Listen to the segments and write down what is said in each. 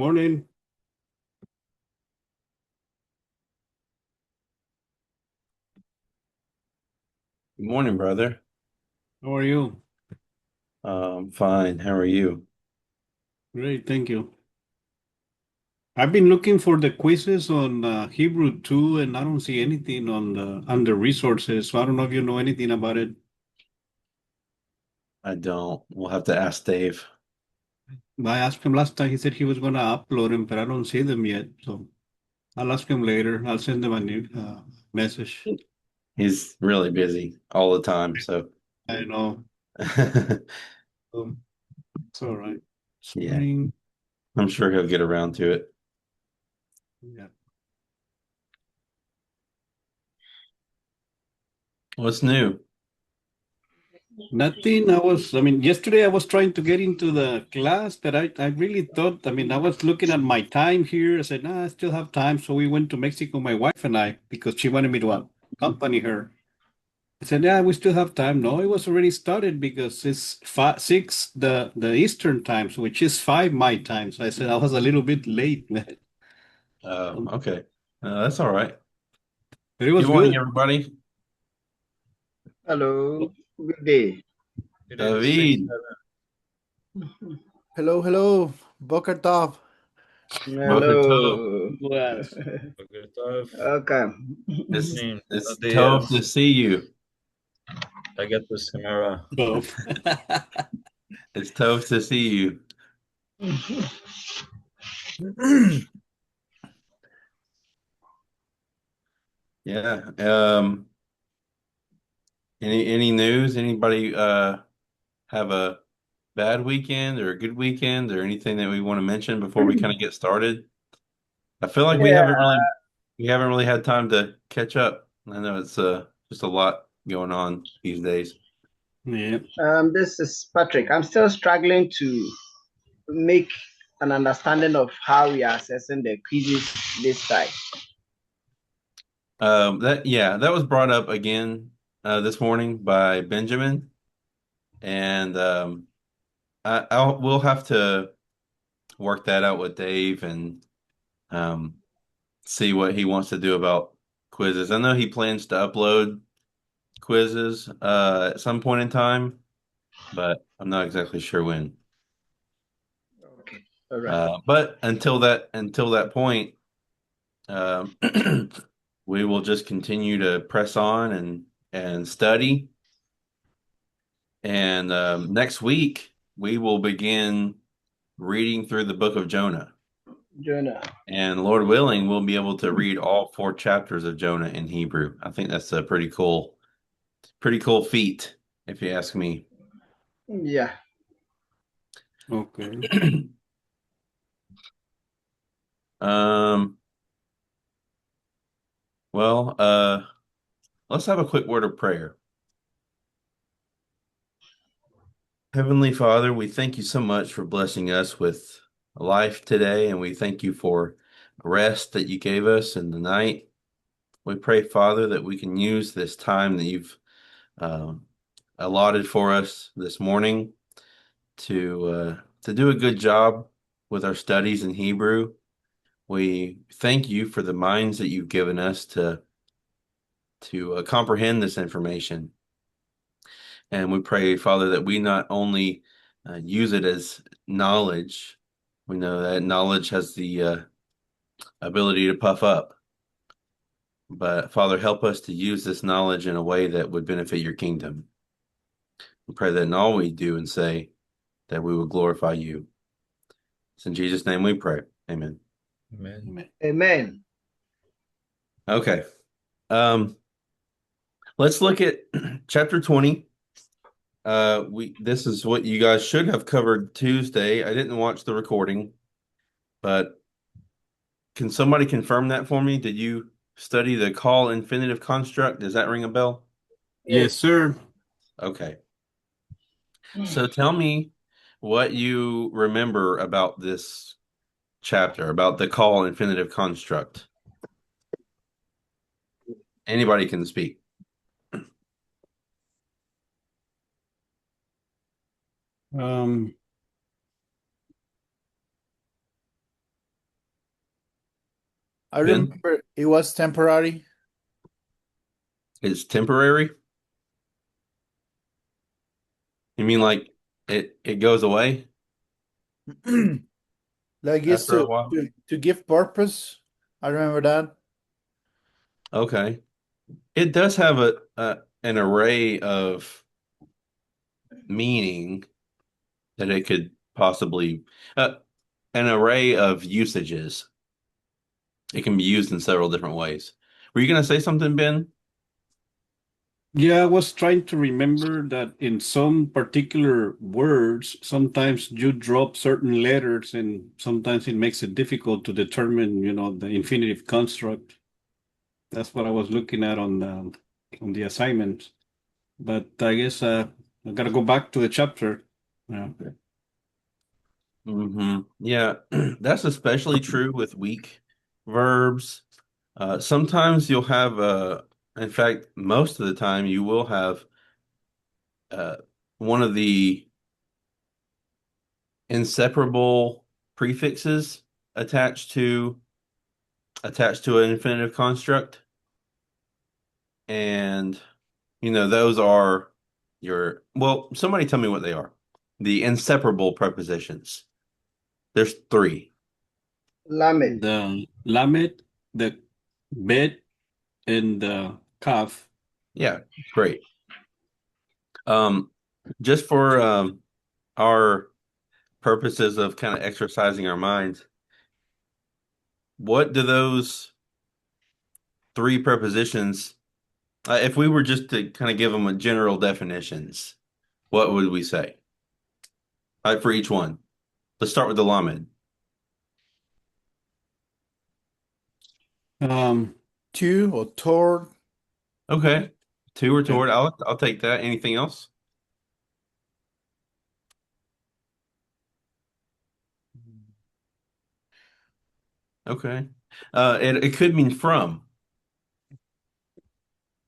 Morning. Good morning, brother. How are you? Fine. How are you? Great, thank you. I've been looking for the quizzes on Hebrew 2, and I don't see anything on the under resources. So I don't know if you know anything about it. I don't. We'll have to ask Dave. I asked him last time, he said he was going to upload them, but I don't see them yet. So I'll ask him later. I'll send him a new message. He's really busy all the time, so I know. It's all right. yeah, Spring. I'm sure he'll get around to it. Yeah. What's new? Nothing. Yesterday I was trying to get into the class, but I really thought, I was looking at my time here. I said, nah, I still have time. So we went to Mexico, my wife and I, because she wanted me to accompany her. I said, yeah, we still have time. No, it was already started because it's 6, the Eastern times, which is 5 my time. So I said I was a little bit late, man. Okay. That's all right. But it Good was morning, good. everybody. Hello, good day. Good day, this is David, Hello, hello, Boker Tov. Boker Tov. Hello. Yes. Good stuff. Welcome. It's Evening, buenos it's Tov to días. see you. I get the Samara. So, It's Tov to see you. Yeah. Any news? Anybody have a bad weekend or a good weekend or anything that we want to mention before we kind of get started? I feel like Yeah, we haven't really had time to catch up. I know it's just a lot going on these days. yeah. this is Patrick. I'm still struggling to make an understanding of how we are assessing the quizzes this time. That was brought up again this morning by Benjamin, and we'll have to work that out with Dave and um, see what he wants to do about quizzes. I know he plans to upload quizzes at some point in time, but I'm not exactly sure when. Okay, all right. But until that point, um, we will just continue to press on and study. And next week we will begin reading through the book of Jonah. Jonah. And Lord willing, we'll be able to read all 4 chapters of Jonah in Hebrew. I think that's a pretty cool feat, if you ask me. Yeah. Okay. Um, well, let's have a quick word of prayer. Heavenly Father, we thank you so much for blessing us with life today, and we thank you for rest that you gave us in the night. We pray, Father, that we can use this time that you've um, allotted for us this morning to do a good job with our studies in Hebrew. We thank you for the minds that you've given us to comprehend this information. And we pray, Father, that we not only use it as knowledge, we know that knowledge has the ability to puff up. But Father, help us to use this knowledge in a way that would benefit your kingdom. We pray that in all we do and say, that we will glorify you. It's in Jesus' name we pray. Amen. Amen. Amen. Okay. Um, let's look at chapter 20. This is what you guys should have covered Tuesday. I didn't watch the recording, but can somebody confirm that for me? Did you study the call infinitive construct? Does that ring a bell? Yes, Yes. sir. Okay. So tell me what you remember about this chapter, about the call infinitive construct. Anybody can speak. Um, I Ben? remember it was temporary. It's temporary. You mean like it goes away Like it's after a while? to give purpose. I remember that. Okay. It does have an array of meaning that it could possibly uh, an array of usages. It can be used in several different ways. Were you going to say something, Ben? Yeah, I was trying to remember that in some particular words, sometimes you drop certain letters, and sometimes it makes it difficult to determine, the infinitive construct. That's what I was looking at on the assignment. But I guess I gotta go back to the chapter. Yeah. Yeah, that's especially true with weak verbs. Sometimes you'll have in fact, most of the time you will have uh, one of the inseparable prefixes attached to an infinitive construct, and those are somebody tell me what they are. The inseparable prepositions. There's three. Lamed. The lamed, the bet, and the kaf. Yeah, great. Just for our purposes of kind of exercising our minds, what do those three prepositions, if we were just to kind of give them a general definitions, what would we say? For each one. Let's start with the lamed. Um, To or toward. Okay. To or yeah. toward. I'll take that. Anything else? Okay. It could mean from.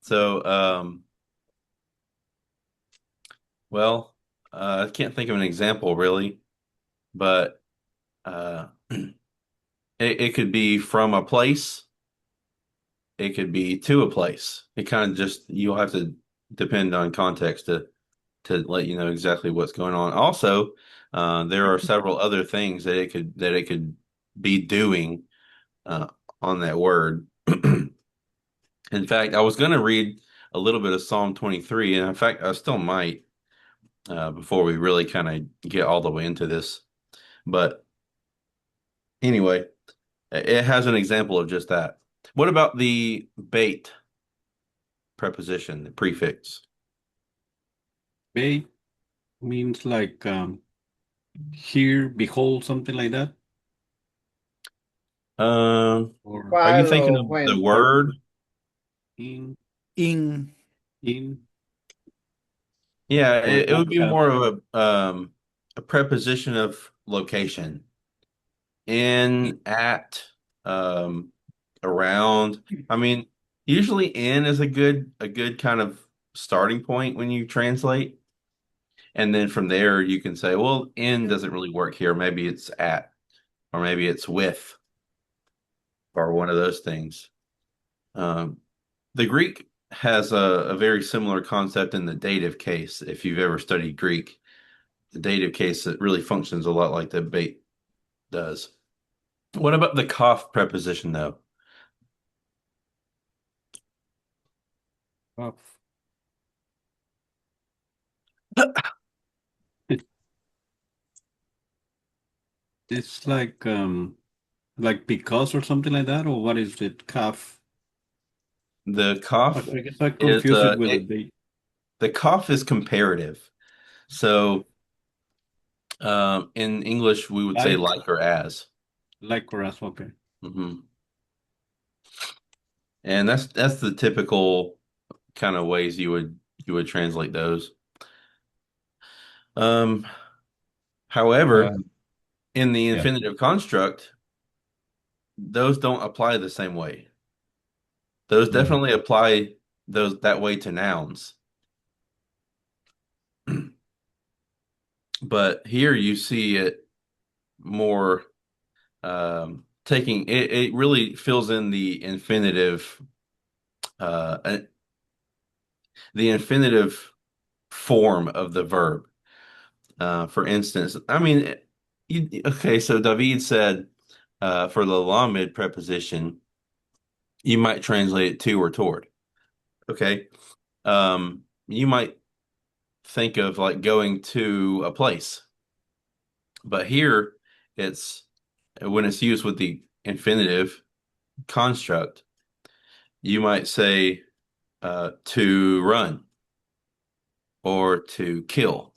So, well, I can't think of an example really, but it could be from a place. It could be to a place. It kind of just you'll have to depend on context to let you know exactly what's going on. Also, there are several other things that it could be doing uh, on that word. In fact, I was going to read a little bit of Psalm 23, and in fact, I still might before we really kind of get all the way into this. But anyway, it has an example of just that. What about the bait preposition, the prefix? Bet means like hear, behold, something like that. Or Are you While thinking or of the when. word? in, In. in, Yeah, or it would like be more of a preposition of location. In, at, um, around. I mean, usually in is a good kind of starting point when you translate. And then from there you can say, well, in doesn't really work here. Maybe it's at, or maybe it's with, or one of those things. Um, the Greek has a very similar concept in the dative case. If you've ever studied Greek, the dative case that really functions a lot like the bait does. What about the cough preposition though? of. It's like because or something like that, or what is it? Kaf. The I cough guess I is confuse it with a date. the cough is comparative. So in English we would say like or as. Like or as, okay. hmm And that's the typical kind of ways you would translate those. Um, Uh, however, in the yeah. infinitive construct, those don't apply the same way. Those Mhm. definitely apply those that way to nouns. But here you see it more. taking it, it really fills in uh, the infinitive form of the verb. For instance, I mean, okay, so David said for the lamed preposition, you might translate it to or toward. Okay. You might think of like going to a place, but here it's when it's used with the infinitive construct, you might say to run or to kill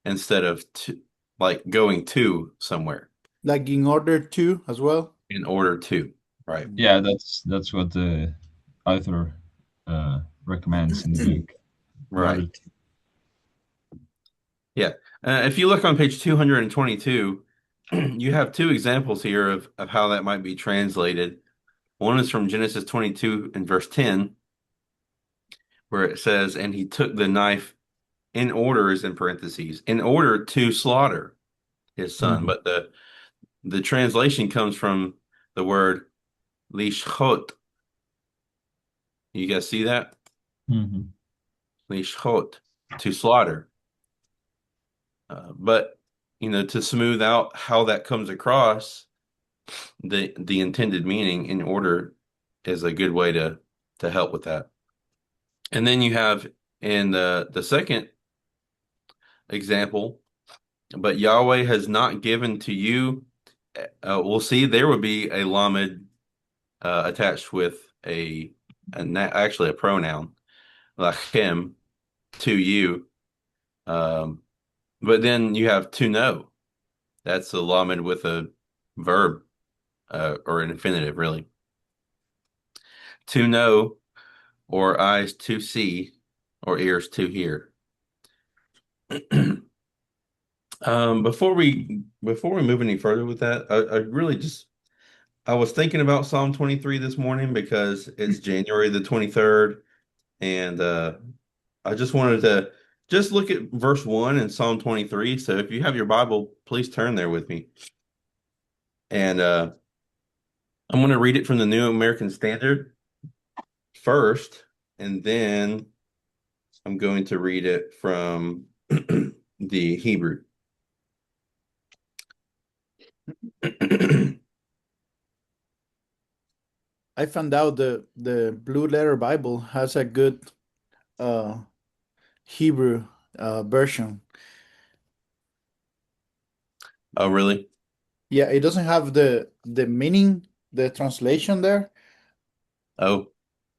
instead of to like going to somewhere Like in order to as well. in order to, right? Yeah, that's what the author recommends in the book. In Right. order to- Yeah. If you look on page 222, you have two examples here of how that might be translated. One is from Genesis 22 and verse 10, where it says, and he took the knife in order is in parentheses, in order to slaughter his son. Mhm. But the translation comes from the word lishchot. You guys see that? Mhm. Lishchot, to slaughter. But to smooth out how that comes across, the intended meaning in order is a good way to help with that. And then you have in the second example, but Yahweh has not given to you. We'll see there would be a lamed attached with actually a pronoun, lachem, to you. But then you have to know. That's a lamed with a verb or an infinitive, really. To know, or eyes to see, or ears to hear. Before we move any further with that, I really just I was thinking about Psalm 23 this morning because it's January the 23rd, and I just wanted to just look at verse 1 in Psalm 23. So if you have your Bible, please turn there with me. And I'm going to read it from the New American Standard first, and then I'm going to read it from the Hebrew. I found out the Blue Letter Bible has a good uh Hebrew version. Oh, really? Yeah, it doesn't have the meaning, the translation there, Oh,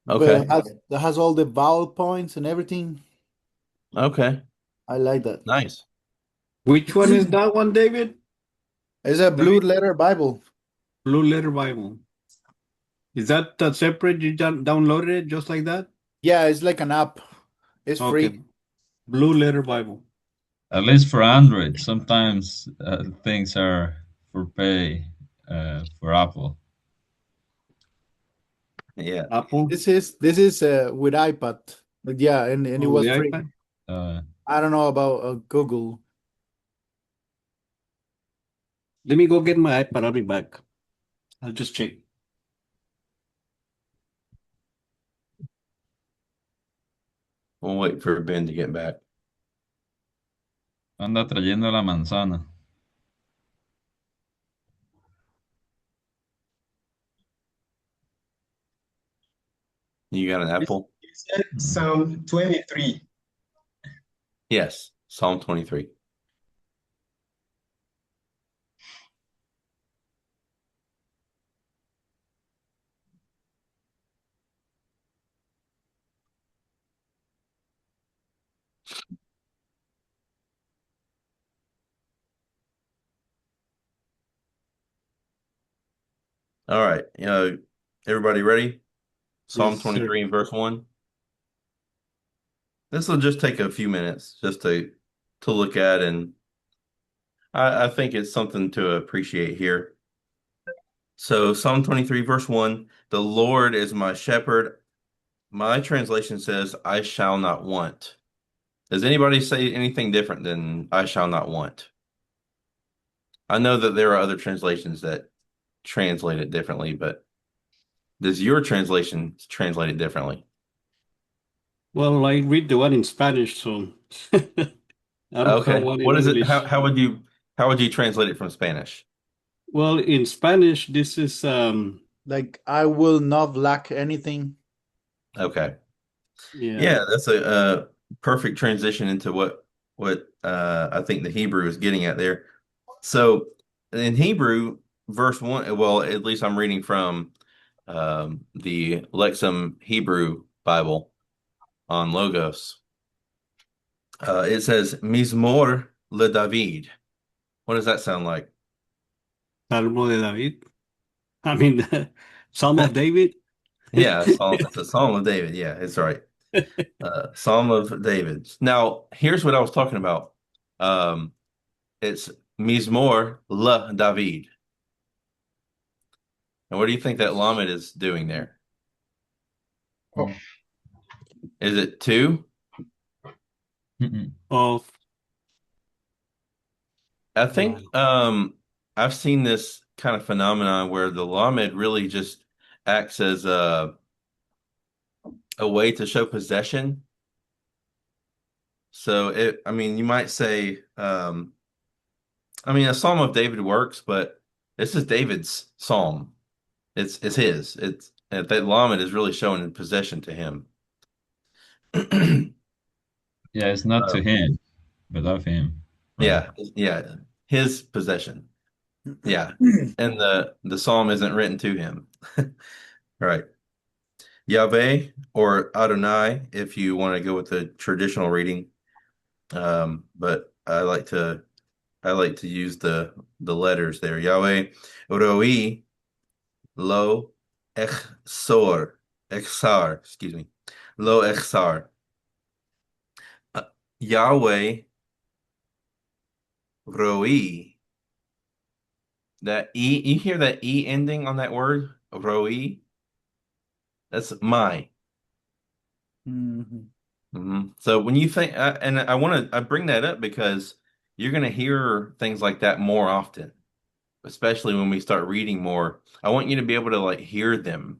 but okay. it has all the vowel points and everything. Okay. I like that. Nice. Which one is that one, David? It's a Blue David? Letter Bible. Blue Letter Bible. Is that separate? You downloaded it just like that? Yeah, it's like an app. It's free. Okay. Blue Letter Bible. At least for Android, sometimes things are for pay for Apple. Yeah. Apple. This is with iPad. But yeah, and it Oh, with was the free. iPad. I don't know about Google. Let me go get my iPad. I'll be back. I'll just check. We'll wait for Ben to get back. Anda trayendo la manzana. You got an apple? You said Psalm 23. Yes. Psalm 23. All right. Everybody ready? Psalm Yes, sir. 23 and verse 1. This will just take a few minutes just to look at, and I think it's something to appreciate here. So Psalm 23, verse 1, the Lord is my shepherd. My translation says, I shall not want. Does anybody say anything different than I shall not want? I know that there are other translations that translate it differently, but does your translation translate it differently? Well, I read the one in Spanish, so I don't have Okay. one in What is it? English. How would you translate it from Spanish? Well, in Spanish, this is Like, I will not lack anything. Okay. yeah, Yeah, that's a perfect transition into what I think the Hebrew is getting at there. So in Hebrew, verse 1, well, at least I'm reading from the Lexham Hebrew Bible on Logos. It says Mizmor le David. What does that sound like? Salmo de David. I mean, Psalm of David. Yeah, it's a Psalm of David. Yeah, it's right. Psalm of David. Now, here's what I was talking about. It's Mizmor le David. And what do you think that Lamed is doing there? Oh, Is it two? Mm-mm. Of I think I've seen this kind of phenomenon where the Lamed really just acts as a way to show possession. So I mean, you might say, I mean, a Psalm of David works, but this is David's psalm. It's his. It's that Lamed is really showing possession to him. Yeah, it's not to him, but of him, right? Yeah, his possession. Yeah, and the psalm isn't written to him. Right. Yahweh or Adonai, if you want to go with the traditional reading. But I like to use the letters there. Yahweh, Roi, Lo, Echsor, Echsar, excuse me. Lo Echsar. Uh, Yahweh, Roi. That E, you hear that E ending on that word? Roi? That's my. Mhm. So when you think, and I bring that up because you're going to hear things like that more often, especially when we start reading more. I want you to be able to like hear them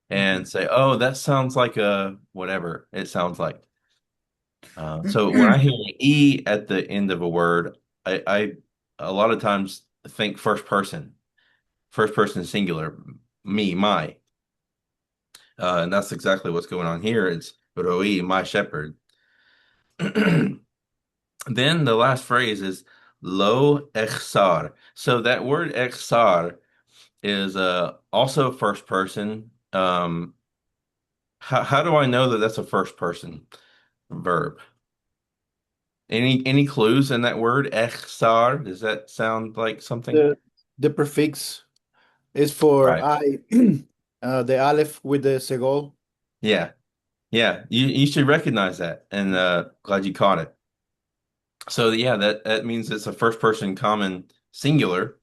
and say, "Oh, that sounds like a whatever it sounds like." So when I hear an E at the end of a word, I a lot of times think first person singular, me, my, and that's exactly what's going on here. It's Roi, my shepherd. Then the last phrase is lo echsar. So that word echsar is also first person. How do I know that that's a first person verb? Any clues in that word echsar? Does that sound like something? The prefix is for Right. I, the aleph with the segol. Yeah. Yeah. You should recognize that, and glad you caught it. So yeah, that means it's a first person common singular.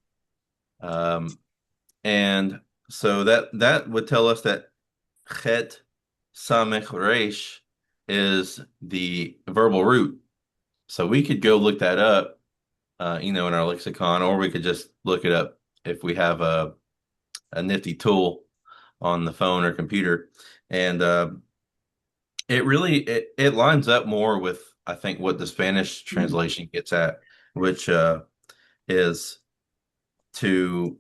Um, and so that would tell us that chet samech resh is the verbal root. So we could go look that up, in our lexicon, or we could just look it up if we have a nifty tool on the phone or computer. And it lines up more with I think what the Spanish translation gets at, which is to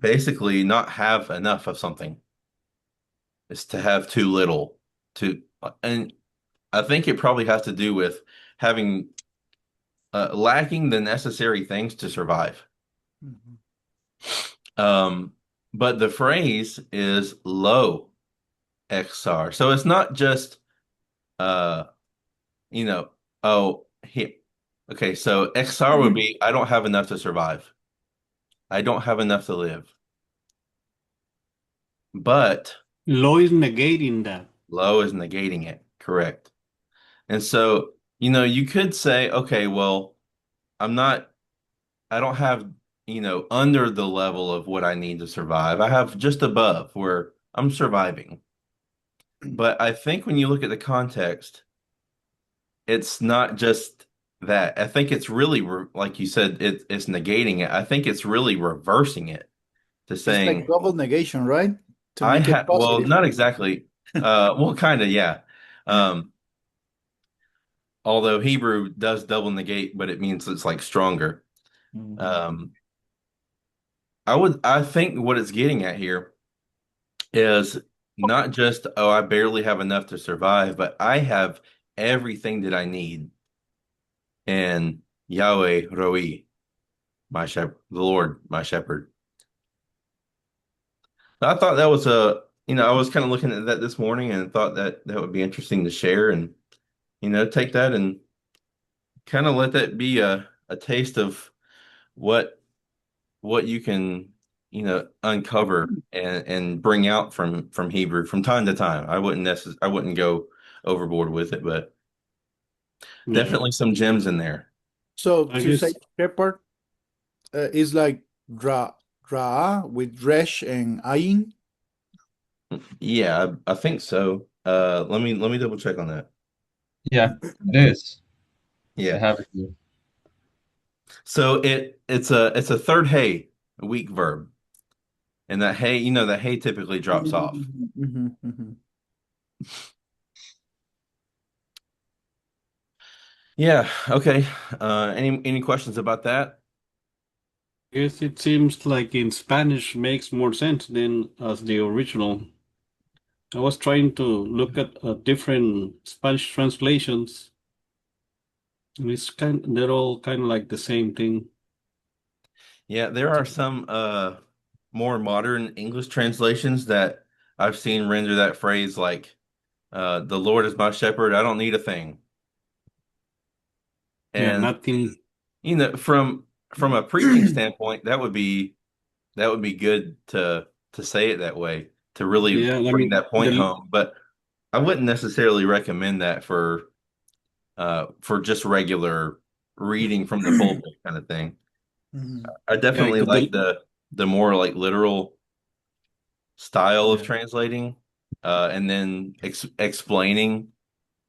basically not have enough of something. It's to have too little. To and I think it probably has to do with having lacking the necessary things to survive. Mhm. Um, but the phrase is low XR. So it's not just uh, you know, oh, here. Okay, so XR would be I don't have enough to survive. I don't have enough to live. But Lo is negating that. low is negating it. Correct. And so, you could say, okay, well, I'm not I don't have, under the level of what I need to survive. I have just above where I'm surviving. But I think when you look at the context, it's not just that. I think it's really, like you said, it's negating it. I think it's really reversing it to It's saying like double negation, right? To I make it have. Well, positive. not exactly. Well, kind of, yeah. Although Hebrew does double negate, but it means it's like stronger. Mhm. Um, I think what it's getting at here is not just, oh, I barely have enough to survive, but I have everything that I need. And Yahweh Roi, my shepherd, the Lord, my shepherd. I thought that was I was kind of looking at that this morning and thought that that would be interesting to share and, take that and kind of let that be a taste of what you can, uncover and bring out from Hebrew from time to time. I wouldn't go overboard with it, but Yeah, definitely some gems in there. So I to say guess. shepherd is like dra with resh and ayin. Yeah, I think so. Let me double check on that. Yeah, it is. I Yeah. have it here. So it's a third hey weak verb. And that hey, that hey typically drops off. Mhm, mhm. Yeah, okay. Any questions about that? I guess it seems like in Spanish makes more sense than as the original. I was trying to look at different Spanish translations. They're all kind of like the same thing. Yeah, there are some more modern English translations that I've seen render that phrase like the Lord is my shepherd, I don't need a thing. Yeah, And nothing. from a preaching standpoint, that would be good to say it that way, to really Yeah, I bring mean that point home. But I wouldn't necessarily recommend that for just regular reading from the pulpit kind of thing. Mhm. I yeah, definitely because like the more like literal style of Yeah. translating, and then explaining,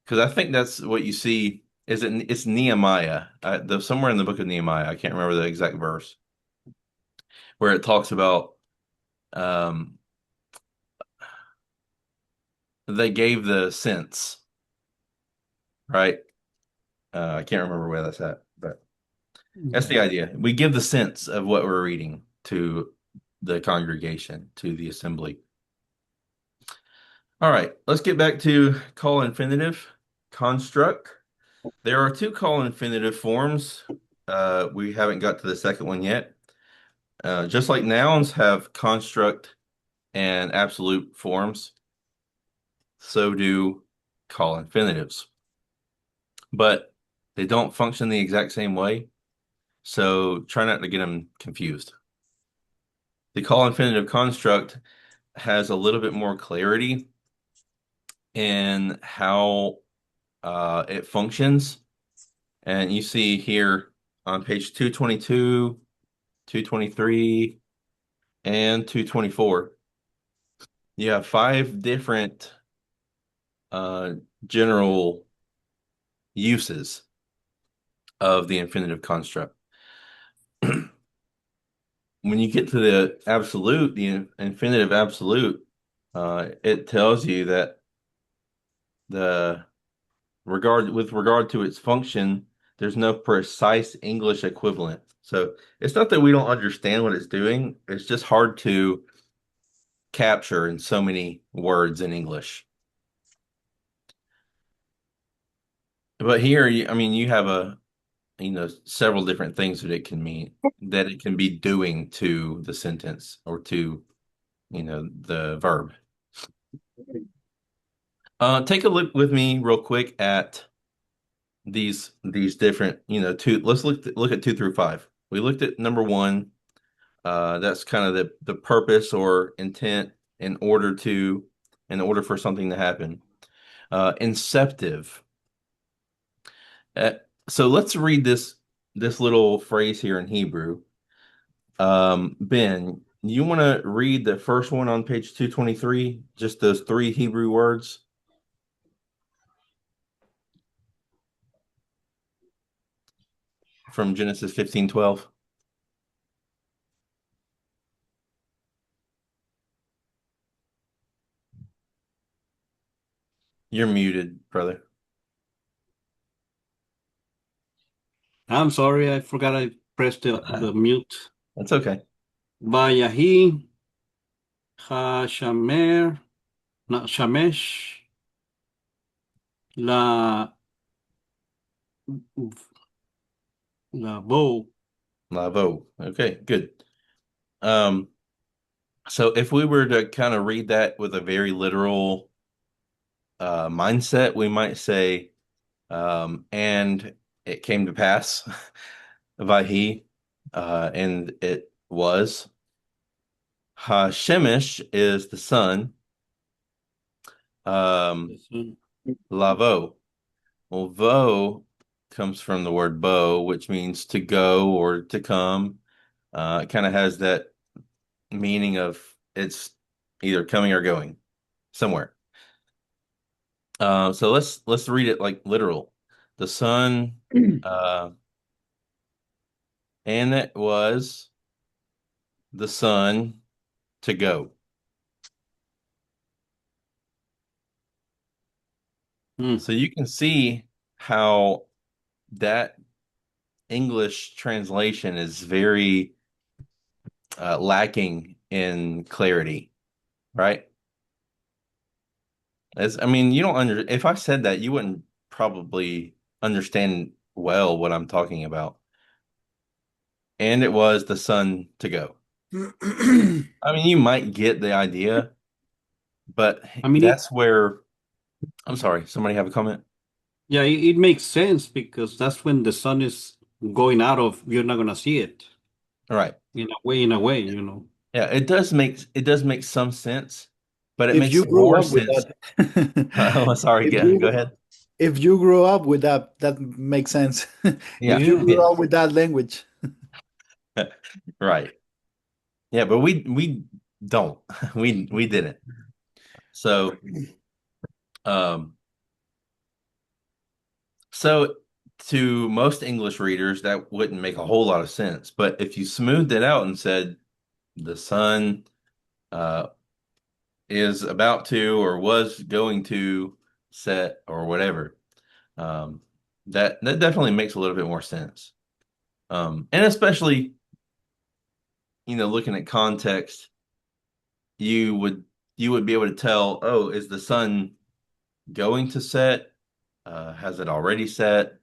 because I think that's what you see. It's Nehemiah, somewhere in the book of Nehemiah. I can't remember the exact verse where it talks about um, they gave the sense, right? I can't remember where that's at, but that's the idea. We give the sense of what we're reading to the congregation, to the assembly. All right, let's get back to call infinitive construct. There are two call infinitive forms. We haven't got to the second one yet. Just like nouns have construct and absolute forms, so do call infinitives. But they don't function the exact same way, so try not to get them confused. The call infinitive construct has a little bit more clarity in how it functions. And you see here on page 222, 223, and 224, you have five different uh, general uses of the infinitive construct. When you get to the absolute, the infinitive absolute, it tells you that the with regard to its function, there's no precise English equivalent. So it's not that we don't understand what it's doing, it's just hard to capture in so many words in English. But here, I mean, you have several different things that it can mean, that it can be doing to the sentence or to, the verb. Take a look with me real quick at these different, let's look at 2 through 5. We looked at number 1. That's kind of the purpose or intent in order for something to happen. Inceptive. Uh, so let's read this little phrase here in Hebrew. Ben, you want to read the first one on page 223, just those 3 Hebrew words? From Genesis 15:12. You're muted, brother. I'm sorry, I forgot I pressed the mute. That's okay. Vayahi, Hashamer, not Shamesh, La Lavo. Lavo. Okay, good. So if we were to kind of read that with a very literal mindset, we might say, and it came to pass by he, and it was. Hashemish is the sun. Lavo. Well, vo comes from the word bo, which means to go or to come. It kind of has that meaning of it's either coming or going somewhere. So let's read it like literal. The sun, and it was the sun to go. So you can see how that English translation is very lacking in clarity, right? I mean, you don't if I said that, you wouldn't probably understand well what I'm talking about. And it was the sun to go. I mean, you might get the idea, but I mean, that's where I'm sorry, somebody have a comment? yeah, it makes sense because that's when the sun is going out of, you're not gonna see it. All right. In a way, you know. Yeah, it does make some sense, but it If makes you grew more up with sense. that, Oh, sorry, if go you ahead. if you grew up with that, that makes sense. If Yeah, you Yeah. grew yeah. up with that language, Right. Yeah, but we don't. We didn't. So um so to most English readers that wouldn't make a whole lot of sense. But if you smoothed it out and said the sun uh is about to or was going to set or whatever, um that definitely makes a little bit more sense. And especially, looking at context, you would you would be able to tell, oh, is the sun going to set? Has it already set?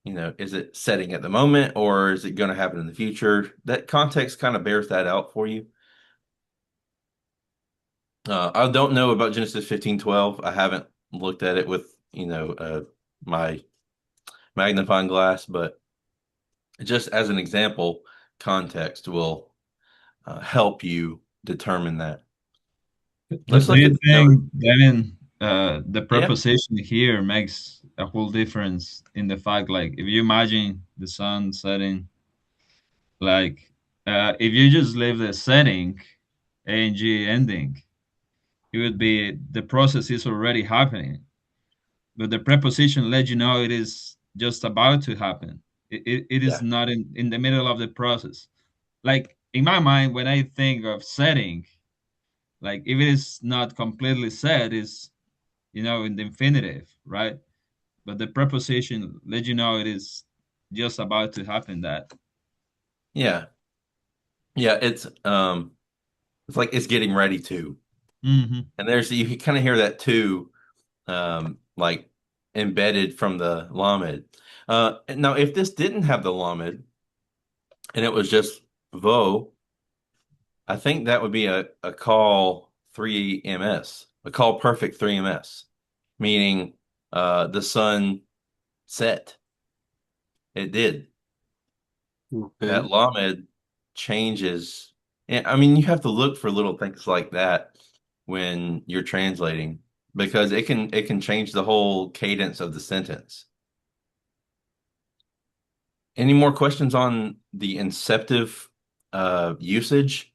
Is it setting at the moment or is it going to happen in the future? That context kind of bears that out for you. I don't know about Genesis 15:12. I haven't looked at it with, my magnifying glass, but just as an example, context will help you determine that. But Let's do look you at think, Devin, the yeah, preposition here makes a whole difference in the fact, like, if you imagine the sun setting, like, if you just leave the setting, ang ending, it would be the process is already happening, but the preposition let you know it is just about to happen. It is yeah, not in the middle of the process. Like in my mind, when I think of setting, like if it is not completely set, is in the infinitive, right? But the preposition let you know it is just about to happen. That. yeah, yeah. It's like it's getting ready to, Hmm. and you can kind of hear that too, like embedded from the Lamed. Now, if this didn't have the Lamed and it was just Vo, I think that would be a call 3ms, a call perfect 3ms, meaning the sun set. It did. That Okay. Lamed changes. And I mean, you have to look for little things like that when you're translating because it can change the whole cadence of the sentence. Any more questions on the inceptive usage?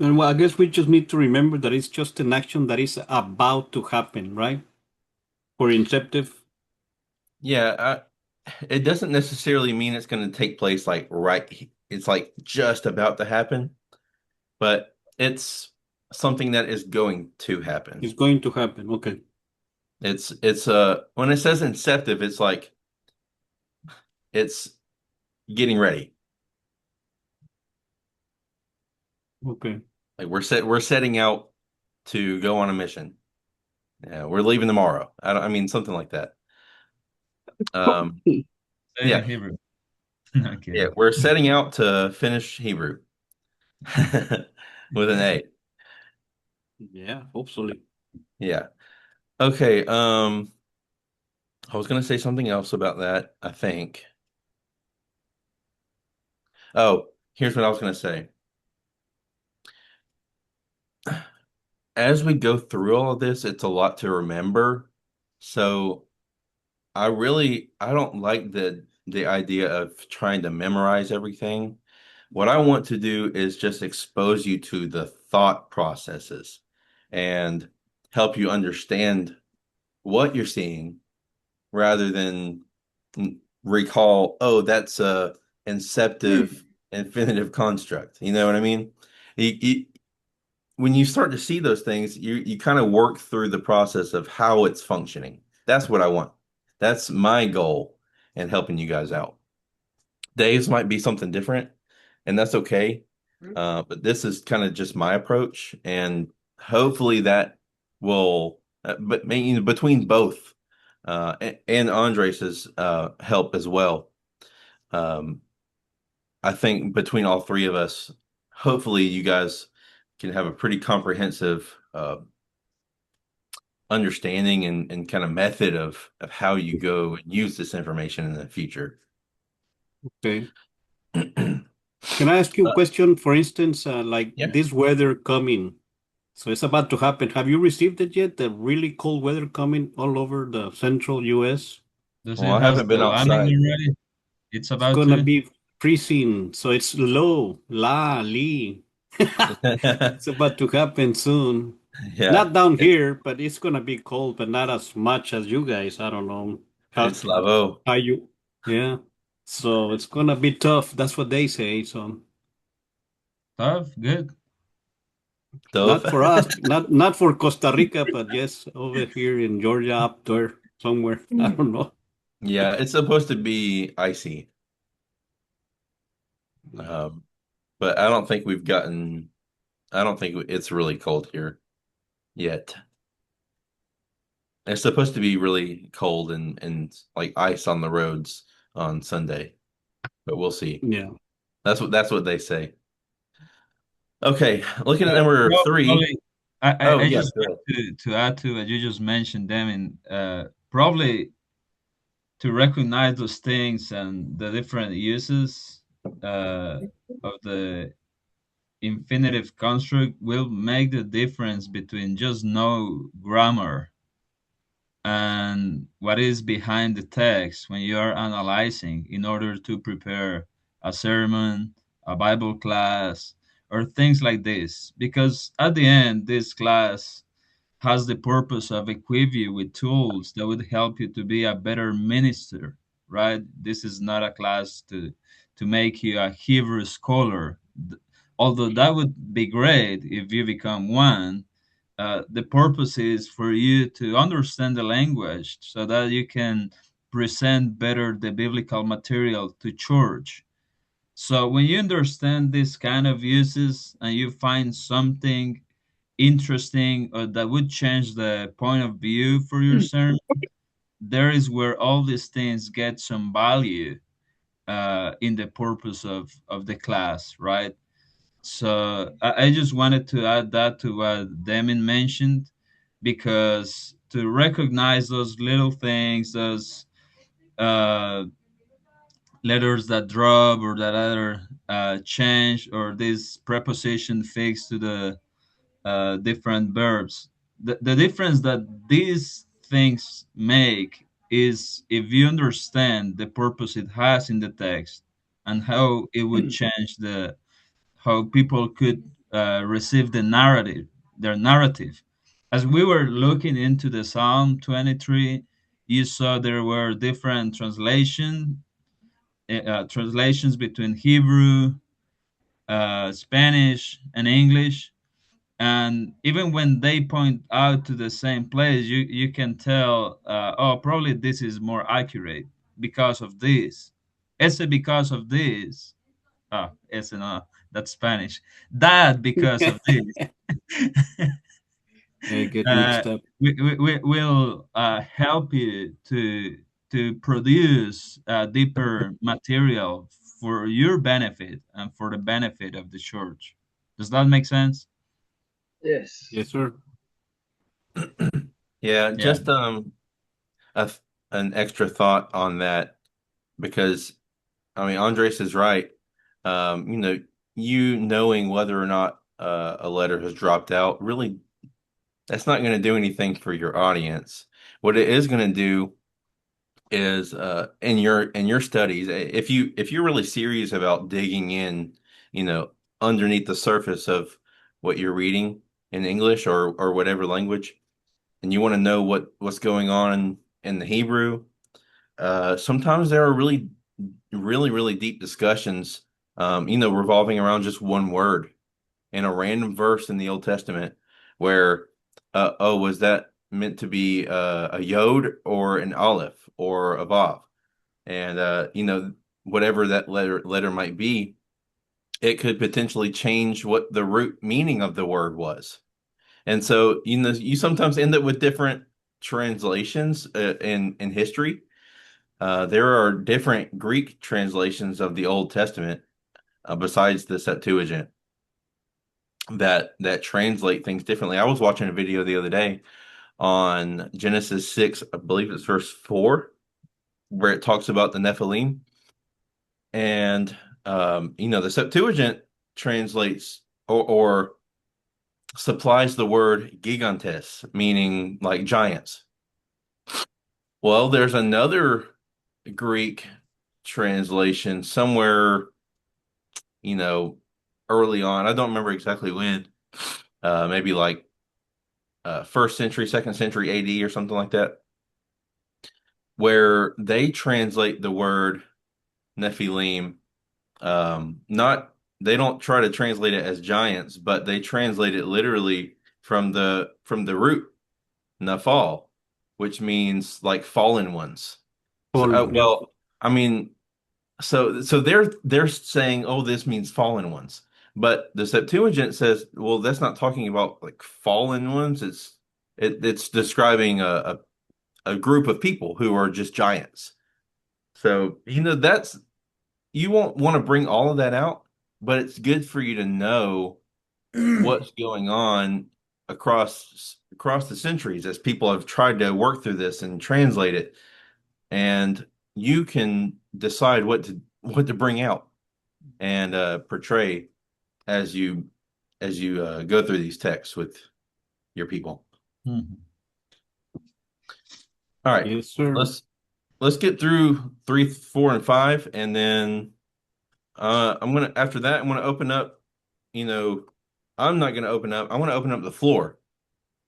And well, I guess we just need to remember that it's just an action that is about to happen, right? For inceptive. Yeah, it doesn't necessarily mean it's going to take place like right. It's like just about to happen, but it's something that is going to happen. It's going to happen. Okay. It's when it says inceptive, it's like it's getting ready. Okay. Like we're setting out to go on a mission. Yeah, we're leaving tomorrow. I mean something like that. Say it in Yeah, Hebrew. No yeah, kidding. we're setting out to finish Hebrew with an A. Yeah, hopefully. Yeah. Okay. I was gonna say something else about that, I think. Oh, here's what I was gonna say. As we go through all of this, it's a lot to remember. So I don't like the idea of trying to memorize everything. What I want to do is just expose you to the thought processes and help you understand what you're seeing rather than recall, oh, that's a inceptive infinitive construct. You know what I mean? You, when you start to see those things, you kind of work through the process of how it's functioning. That's what I want. That's my goal in helping you guys out. Dave's might be something different, and that's okay. But this is kind of just my approach, and hopefully that will, but maybe between both, and Andres's help as well. Um, I think between all three of us, hopefully you guys can have a pretty comprehensive understanding and kind of method of how you go and use this information in the future. Okay. Can I ask you a question? For instance, like Yeah. this weather coming, so it's about to happen. Have you received it yet? The really cold weather coming all over the central US. Does Well, it I has haven't been the landing outside. already? It's It's about gonna to. be freezing, so it's low, la, li. It's about to happen soon. Yeah, Not down here, but it's gonna be cold, but not as much as you guys. I don't know how it's Lavo. how you. Yeah. So it's gonna be tough. That's what they say. So Tough, good. Dove. not for us, not for Costa Rica, but yes, over here in Georgia, up there somewhere. I don't know. Yeah, it's supposed to be icy. Yeah. Um, but I don't think it's really cold here yet. It's supposed to be really cold and like ice on the roads on Sunday, but we'll see. Yeah. That's what they say. Okay, looking at number three. Probably, Oh I yeah, just go want ahead. to add to what you just mentioned, them, and probably to recognize those things and the different uses of the infinitive construct will make the difference between just no grammar and what is behind the text when you are analyzing in order to prepare a sermon, a Bible class, or things like this. Because at the end, this class has the purpose of equip you with tools that would help you to be a better minister, right? This is not a class to make you a Hebrew scholar. Although that would be great if you become one, the purpose is for you to understand the language so that you can present better the biblical material to church. So when you understand this kind of uses and you find something interesting or that would change the point of view for your sermon, there is where all these things get some value in the purpose of the class, right? So I just wanted to add that to what Demin mentioned, because to recognize those little things, those uh, letters that drop or that other change, or this preposition fixed to the different verbs. The difference that these things make is if you understand the purpose it has in the text and how it would change the how people could receive their narrative. As we were looking into the Psalm 23, you saw there were different translations between Hebrew, Spanish, and English, And even when they point out to the same place, you can tell, oh, probably this is more accurate because of this. Ese because of this. Ah, ese no, that's Spanish. That because of this. I get mixed up. We will help you to produce deeper material for your benefit and for the benefit of the church. Does that make sense? Yes. Yes, sir. Yeah, Yeah. just a, an extra thought on that because I mean Andres is right. You know, you knowing whether or not a letter has dropped out really that's not going to do anything for your audience. What it is going to do is in your studies, if you're really serious about digging in, you know, underneath the surface of what you're reading in English or whatever language, and you want to know what's going on in the Hebrew, sometimes there are really deep discussions, you know, revolving around just one word in a random verse in the Old Testament where, oh, was that meant to be a yod or an aleph or a vav? And you know, whatever that letter might be, it could potentially change what the root meaning of the word was. And so, you know, you sometimes end up with different translations in history. There are different Greek translations of the Old Testament besides the Septuagint that translate things differently. I was watching a video the other day on Genesis 6, I believe it's verse 4, where it talks about the Nephilim. And you know, the Septuagint translates or supplies the word gigantes, meaning like giants. Well, there's another Greek translation somewhere, you know, early on. I don't remember exactly when. Maybe like first century, second century AD or something like that, where they translate the word Nephilim. Not they don't try to translate it as giants, but they translate it literally from the root Nafal, which means like fallen ones. So, Paul, yeah. well, I mean, so they're saying, oh, this means fallen ones, but the Septuagint says, well, that's not talking about like fallen ones. It's describing a group of people who are just giants. So, you know, that's you won't want to bring all of that out, but it's good for you to know what's going on across the centuries as people have tried to work through this and translate it, and you can decide what to bring out and portray as you go through these texts with your people. Mhm. All right, Yes, sir. let's get through 3, 4, and 5, and then after that I'm gonna open up. You know, I'm not gonna open up. I want to open up the floor,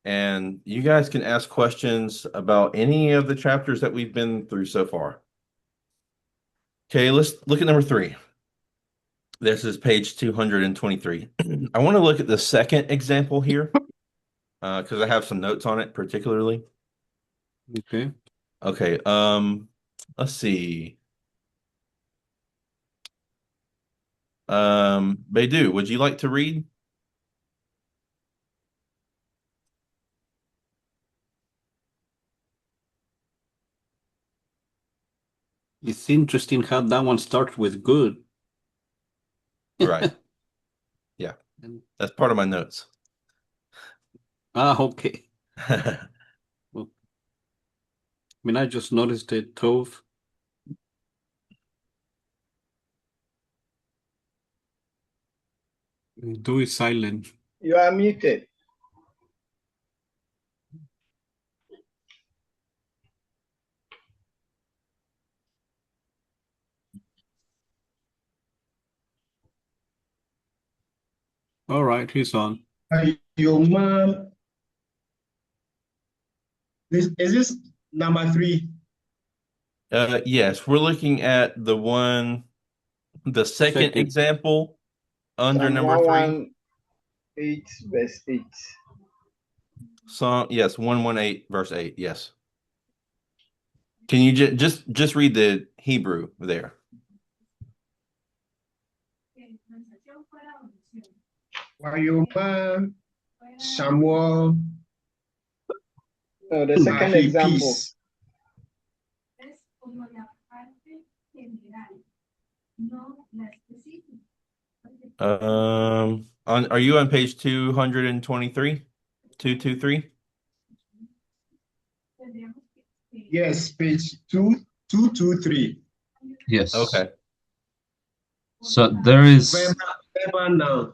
and you guys can ask questions about any of the chapters that we've been through so far. Okay, let's look at number 3. This is page 223. I want to look at the second example here because I have some notes on it particularly. Okay. Okay, let's see. Beidou, would you like to read? It's interesting how that one starts with good. Right. Yeah, that's part of my notes. Okay. Well, I mean, I just noticed it, Tove. Do is silent. You are muted. All right, he's on. Your mom. Is this number 3? Yes, we're looking at the second Second. example under Psalm number 3. 8, verse 8. Psalm, yes, 118 verse 8. Yes. Can you just read the Hebrew there? Wayoma Samuel The second example. Ahipis. Are you on page 223? 223? Yes, page 223. Yes. Okay. So there is Verbal noun.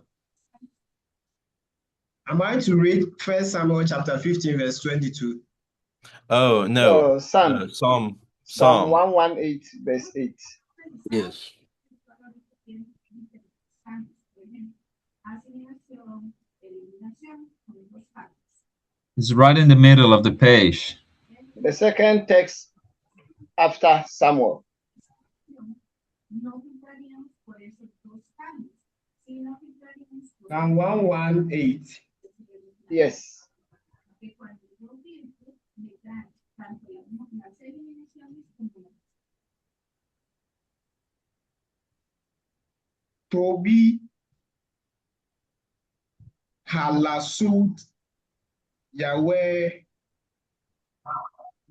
Am I to read 1 Samuel chapter 15, verse 22? Oh, no. Psalm. Psalm Psalm. 118, verse 8. Yes. it's right in the middle of the page. The second text after Samuel. Psalm 118. Yes. Tobi Halasud Yahweh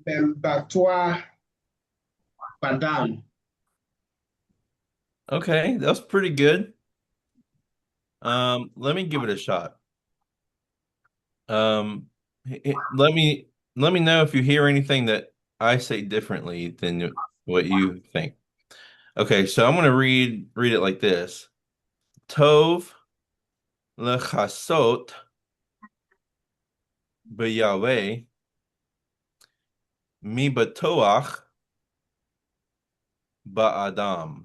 Membatwa Badan. Okay, that's pretty good. Let me give it a shot. Let me know if you hear anything that I say differently than what you think. Okay, so I'm gonna read it like this. Tov lechasot b'Yahweh mi batoach ba'adam.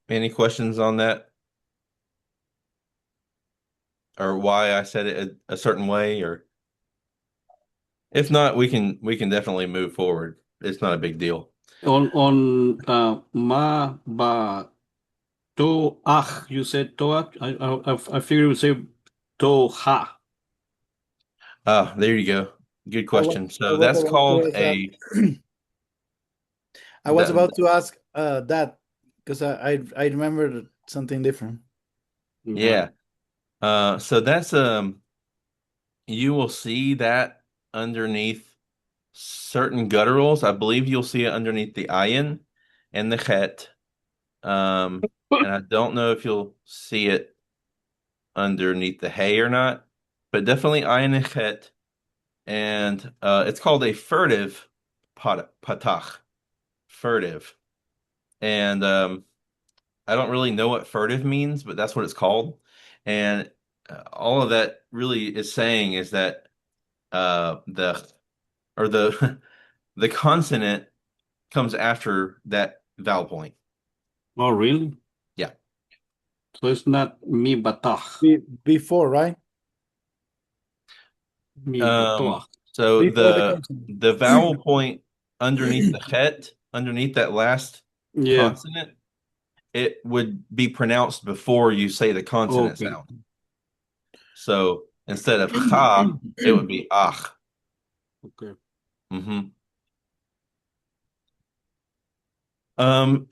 Any questions on that? Or why I said it a certain way? Or if not, we can definitely move forward. It's not a big deal. On ma ba to ach, you said toach. I figured you would say to ha. Ah, there you go. Good question. I So was that's about to called ask a that. I was that, about to ask that because I remembered something different. yeah. So that's you will see that underneath certain gutturals. I believe you'll see it underneath the ayin and the chet. And I don't know if you'll see it underneath the hay or not, but definitely ayin and chet. And it's called a furtive patach. Furtive. And I don't really know what furtive means, but that's what it's called. And all of that really is saying is that the the consonant comes after that vowel point. Oh, really? Yeah. So it's not mi batach, Before, right? mi batoach. So Before the consonant. the vowel point underneath the het, underneath that last Yeah. consonant, it would be pronounced before you say the consonant Okay. sound. So instead of cha, it would be ach. Okay. Mm-hmm.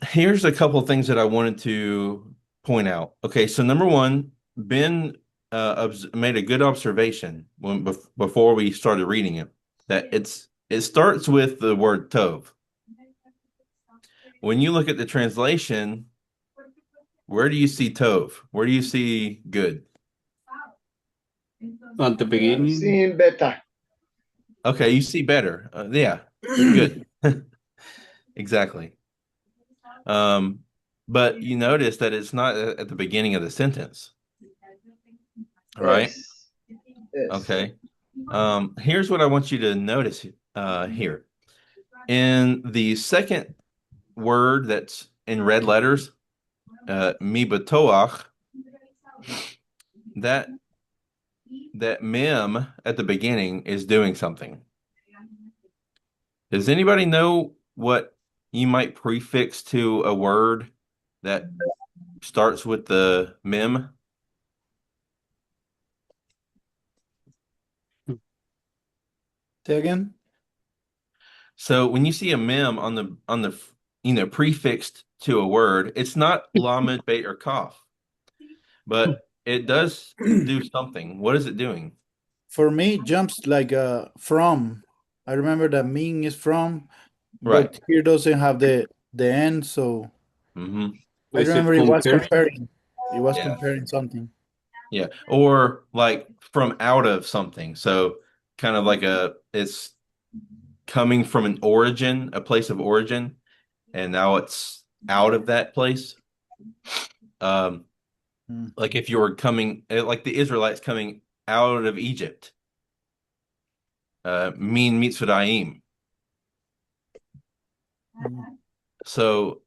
Here's a couple of things that I wanted to point out. Okay, so number one, Ben made a good observation before we started reading it, that it starts with the word tov. When you look at the translation, where do you see tov? Where do you see good? At the beginning. Seeing better. Okay, you see better. Yeah, good. Exactly. But you notice that it's not at the beginning of the sentence, right? Yes. Yes. Okay. Here's what I want you to notice here. In the second word that's in red letters, mi batoach, that mem at the beginning is doing something. Does anybody know what you might prefix to a word that starts with the mem? Say again. So when you see a mem on the prefixed to a word, it's not lamed, bait, or cough, but it does do something. What is it doing? For me, jumps like from. I remember that mean is from, Right. but here doesn't have the end, so Mm-hmm. I Is it remember it was compared? comparing. It was Yeah. comparing something. Yeah. Or like from out of something. So kind of like it's coming from an origin, a place of origin, and now it's out of that place. Um, Mm. like if you were coming, like the Israelites coming out of Egypt, Min Mitzrayim. Mm. So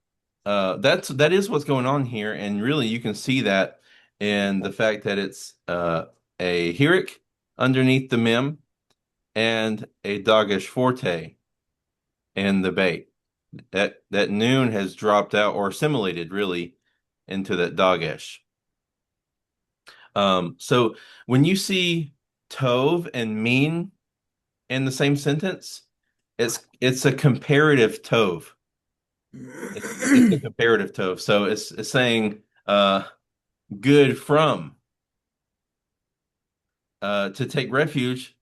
that is what's going on here, and really you can see that in the fact that it's a Hirik underneath the mem and a Dagesh forte in the bait. That noon has dropped out or assimilated really into that Dagesh. So when you see Tove and Mean in the same sentence, it's a comparative Tove. It's a comparative Tove. So it's saying good from to take refuge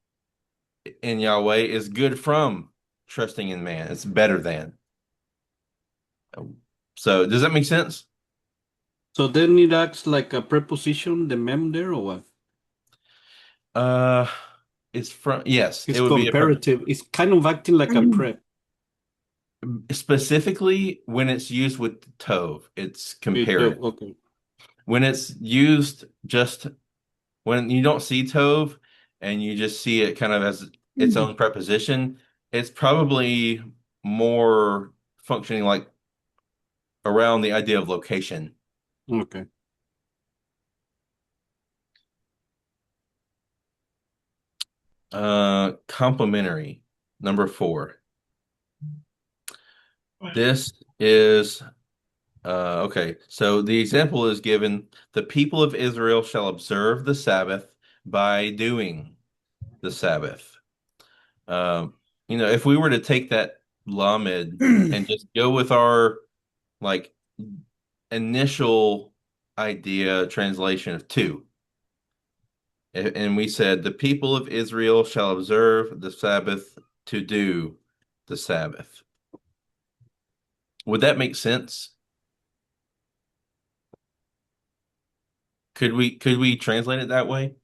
in Yahweh is good from trusting in man. It's better than. So does that make sense? So then it acts like a preposition, the mem there, or what? Uh, it's from yes, it It's would be comparative. It's kind of acting like a prep. specifically when it's used with Tove, it's comparative. Okay. When it's used just when you don't see Tove and you just see it kind of as its own preposition, it's probably more functioning like around the idea of location. Okay. Complementary, number 4. This is okay. So the example is given, the people of Israel shall observe the Sabbath by doing the Sabbath. Um, if we were to take that Lamed and just go with our like initial idea translation of two, and we said the people of Israel shall observe the Sabbath to do the Sabbath. Would that make sense? Could we translate it that way?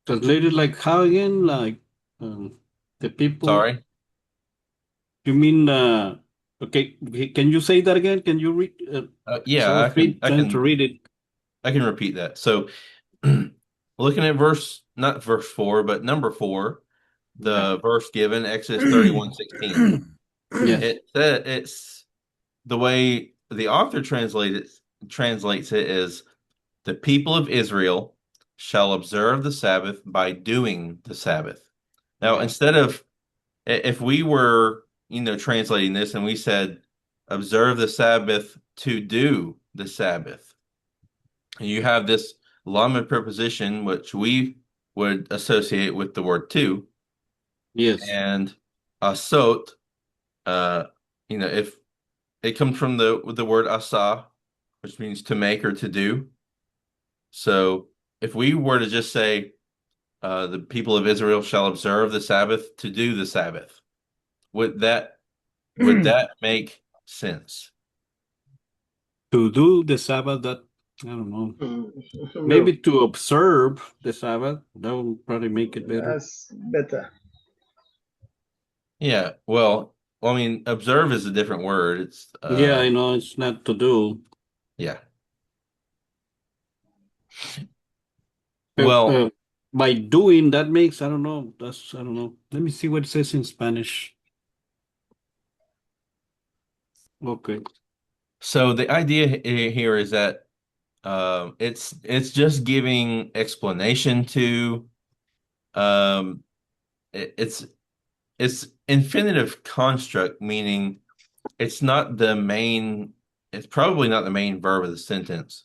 Translated like how again? Like the people. Sorry. You mean okay, can you say that again? Can you read because I Yeah, was trying to read it. I can repeat that. So looking at not verse 4, but number 4, the verse given, Exodus 31:16. Yes. It's the way the author translates it is the people of Israel shall observe the Sabbath by doing the Sabbath. Now, Yeah. instead of if we were, translating this and we said observe the Sabbath to do the Sabbath, and you have this lamed preposition which we would associate with the word to, Yes. and asot, if it comes from the word asa, which means to make or to do. So if we were to just say the people of Israel shall observe the Sabbath to do the Sabbath, would that make sense? To do the Sabbath, that I don't know. No, Maybe to observe the Sabbath, that would probably make it better. that's better. Yeah. Well, I mean, observe is a different word. It's Yeah, I know it's not to do. yeah. Uh, Well, uh, by doing that makes I don't know. I don't know. Let me see what it says in Spanish. Okay. so the idea here is that it's just giving explanation to um, it's infinitive construct, meaning it's not the main, it's probably not the main verb of the sentence.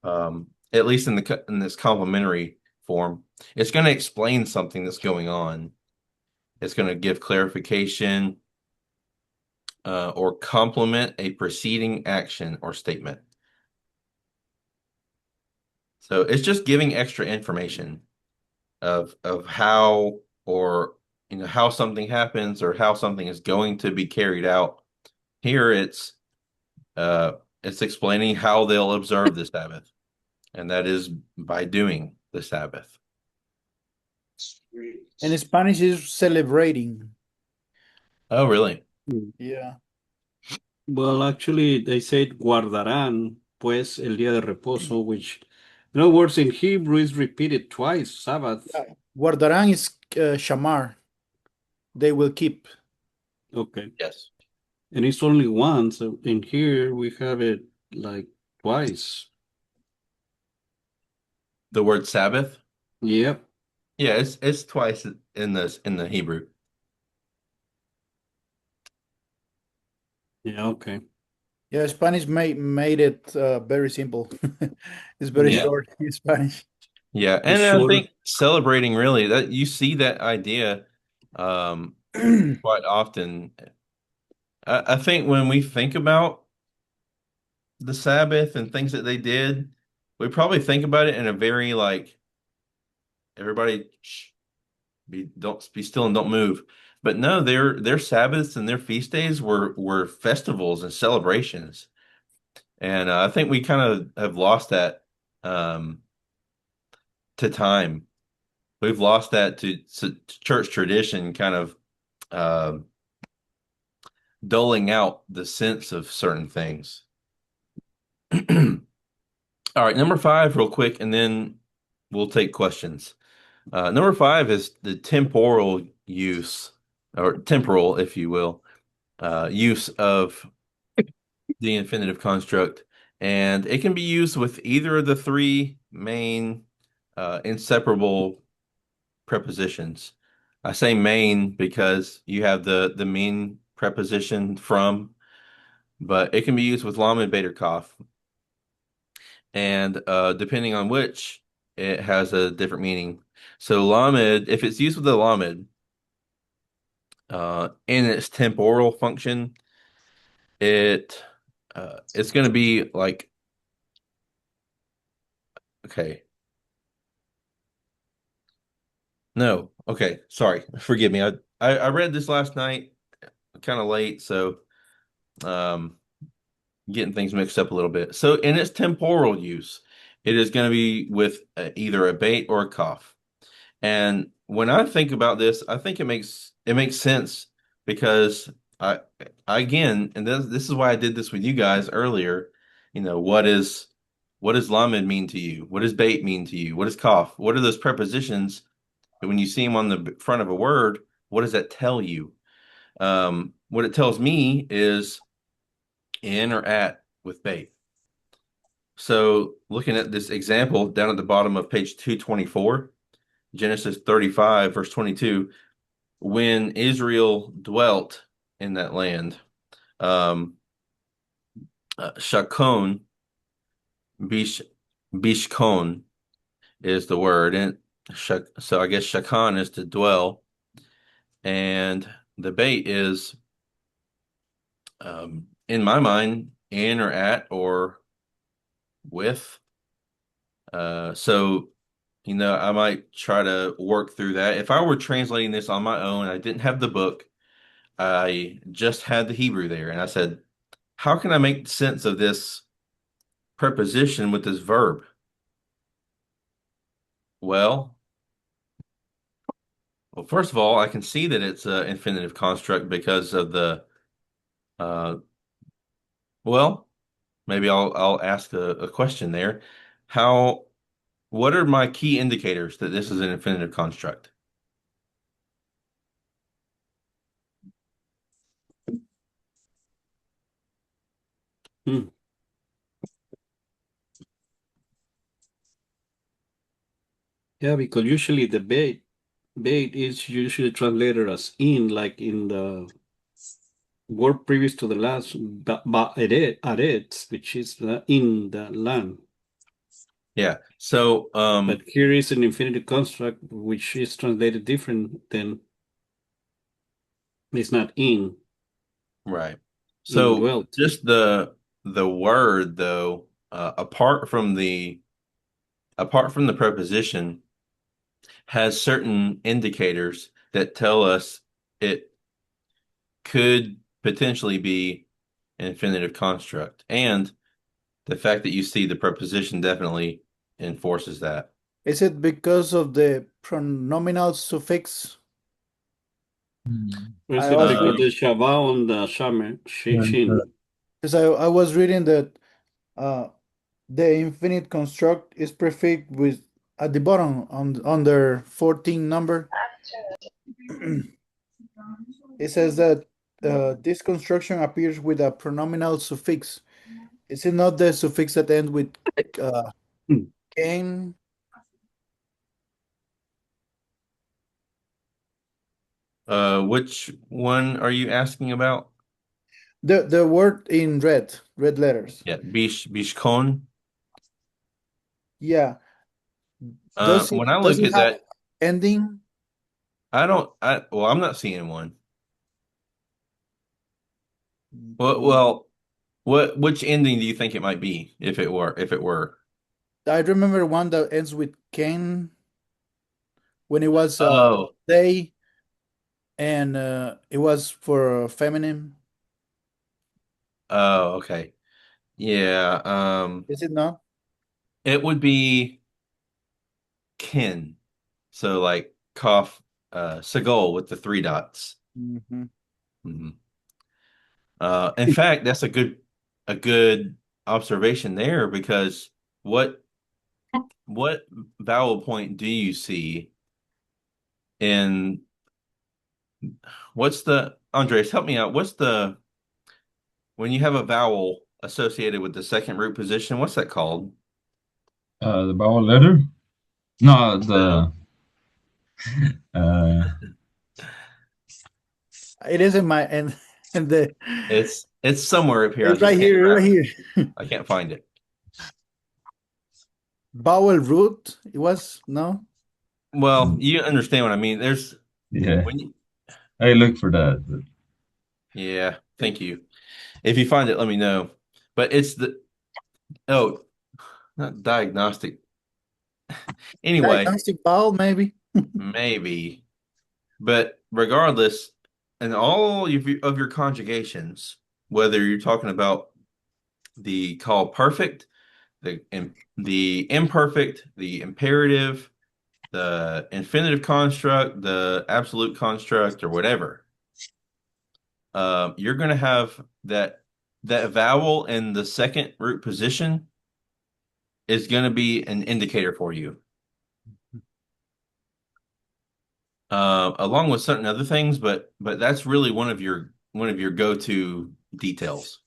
At least in this complementary form, it's going to explain something that's going on. It's going to give clarification or complement a preceding action or statement. So it's just giving extra information of how, or how something happens or how something is going to be carried out. Here it's explaining how they'll observe the Sabbath, and that is by doing the Sabbath. And in Spanish is celebrating. Oh, really? Yeah. Well, actually, they said guardarán, pues, el día de reposo, which, in other words, in Hebrew is repeated twice, Sabbath. Yeah. Guardarán is shamar. They will keep. Okay. Yes. And it's only once. So in here, we have it like twice. The word Sabbath? Yep. Yeah, it's twice in the Hebrew. Yeah, okay. Yeah, Spanish made it very simple. It's very Yeah. short in Spanish. Yeah, It's and I shorter. think celebrating really that you see that idea quite often. I think when we think about the Sabbath and things that they did, we probably think about it in a very like everybody don't be still and don't move. But no, their Sabbaths and their feast days were festivals and celebrations. And I think we kind of have lost that um, to time. We've lost that to church tradition, kind of uh, doling out the sense of certain things. All right, number 5, real quick, and then we'll take questions. Number 5 is the temporal use, or temporal, if you will, use of the infinitive construct. And it can be used with either of the 3 main inseparable prepositions. I say main because you have the main preposition from, but it can be used with lamed, bet, or kaf. And depending on which, it has a different meaning. So lamed, if it's used with the lamed, in its temporal function, it's going to be like, okay. No, okay, sorry, forgive me. I read this last night, kind of late, so um, getting things mixed up a little bit. So in its temporal use, it is going to be with either a bait or a cough. And when I think about this, I think it makes sense because I again, and this is why I did this with you guys earlier. What does lamed mean to you? What does bait mean to you? What does cough? What are those prepositions? And when you see them on the front of a word, what does that tell you? What it tells me is in or at with bait. So looking at this example down at the bottom of page 224, Genesis 35, verse 22, when Israel dwelt in that land, Shakon, Bishkon is the word. And so I guess Shakan is to dwell. And the bait is, in my mind, in or at or with. So I might try to work through that. If I were translating this on my own, I didn't have the book, I just had the Hebrew there, and I said, how can I make sense of this preposition with this verb? Well, first of all, I can see that it's an infinitive construct because of uh, well, maybe I'll ask a question there. What are my key indicators that this is an infinitive construct? Hmm. Yeah, because usually the bait bait is usually translated as in, like in the word previous to the last, aret, which is in the land. Yeah. So But here is an infinitive construct, which is translated different than it's not in right. So indwelt. just the word though, apart from the preposition, has certain indicators that tell us it could potentially be an infinitive construct. And the fact that you see the preposition definitely enforces that. Is it because of the pronominal suffix? Or is I it was because reading, the shava on the shamer, shin? because I was reading that the infinite construct is prefixed with at the bottom on under 14 number. It says that this construction appears with a pronominal suffix. Is it not the suffix that ends with uh, "can"? Which one are you asking about? The word in red letters. Yeah, bishkon. Yeah. Does When I it look at have that, ending? well, I'm not seeing one. Which ending do you think it might be if it were? I remember one that ends with "can" when it was Oh, they, and it was for feminine. oh, okay. Yeah, Is it not? it would be kin. So like cough, Seagull with the three dots. Mm-hmm. Mhm. In fact, that's a good observation there because what what vowel point do you see in what's the Andres, help me out. What's the when you have a vowel associated with the second root position, what's that called? The vowel letter? No, No. uh, It is in my and the It's somewhere up here. I it's just right can't here, right grab it. here. I can't find it. Vowel root. It was no. Well, you understand what I mean. There's yeah. when you, I look for that. But yeah, thank you. If you find it, let me know. But it's the oh, not diagnostic. Anyway, Diagnostic vowel, maybe. maybe. But regardless, in all of your conjugations, whether you're talking about the call perfect, the imperfect, the imperative, the infinitive construct, the absolute construct, or whatever, you're going to have that vowel in the second root position is going to be an indicator for you, along with certain other things. But that's really one of your go-to details.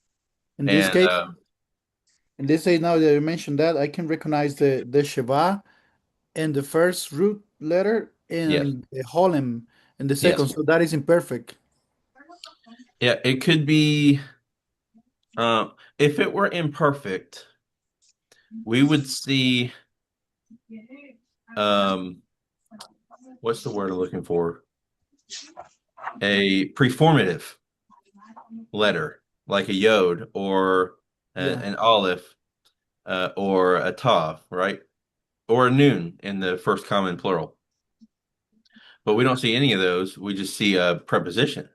In this And case, now that you mentioned that, I can recognize the Sheva in the first root letter yes, and the Holem in the second. yes, So that is imperfect. yeah, it could be. If it were imperfect, we would see. Um, what's the word I'm looking for? A preformative letter, like a yod or Yeah. an aleph, or a tav, right? Or a noon in the first common plural. But we don't see any of those. We just see a preposition.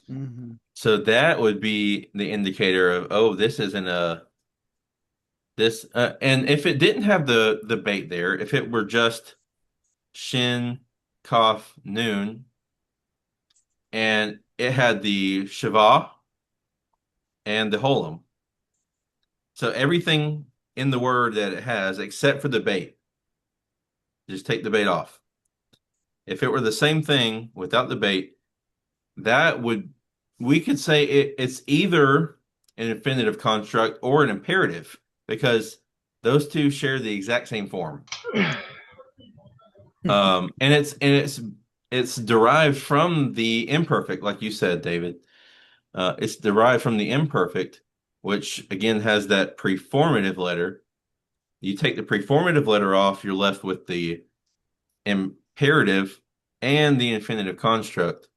Mm-hmm. So that would be the indicator of, oh, this isn't a this. And if it didn't have the bait there, if it were just shin, kaf, noon, and it had the shiva and the holum. So everything in the word that it has, except for the bait, just take the bait off. If it were the same thing without the bait, that would we could say it's either an infinitive construct or an imperative because those two share the exact same form. And it's derived from the imperfect, like you said, David. It's derived from the imperfect, which again has that preformative letter. You take the preformative letter off, you're left with the imperative and the infinitive construct.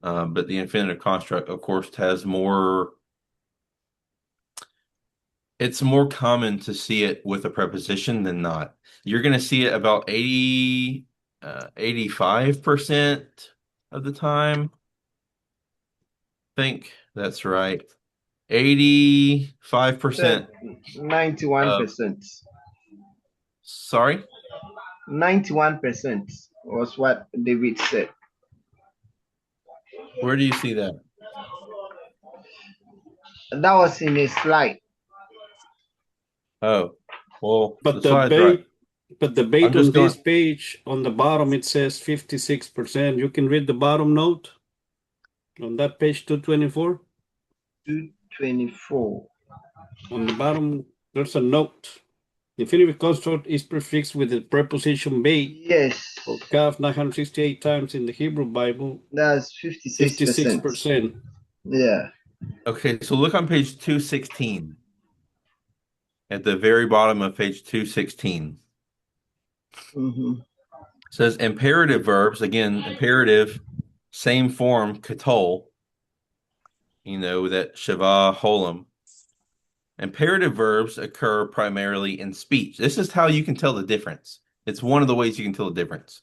But the infinitive construct, of course, has more. It's more common to see it with a preposition than not. You're going to see it about 85% of the time. I think that's right. 85%. 91%. Sorry, 91% was what David said. where do you see that? That was in his slide. Oh, well, But the slide's right. the bait I'm just on this going. page on the bottom it says 56%. You can read the bottom note on that page 224. 224. On the bottom, there's a note. The infinitive construct is prefixed with the preposition bait Yes, or kaf 968 times in the Hebrew Bible. that's 56%. 56%. Yeah. Okay, so look on page 216. At the very bottom of page 216. Mm-hmm. It says imperative verbs. Again, imperative, same form, katol. That Shiva Holam. Imperative verbs occur primarily in speech. This is how you can tell the difference. It's one of the ways you can tell the difference.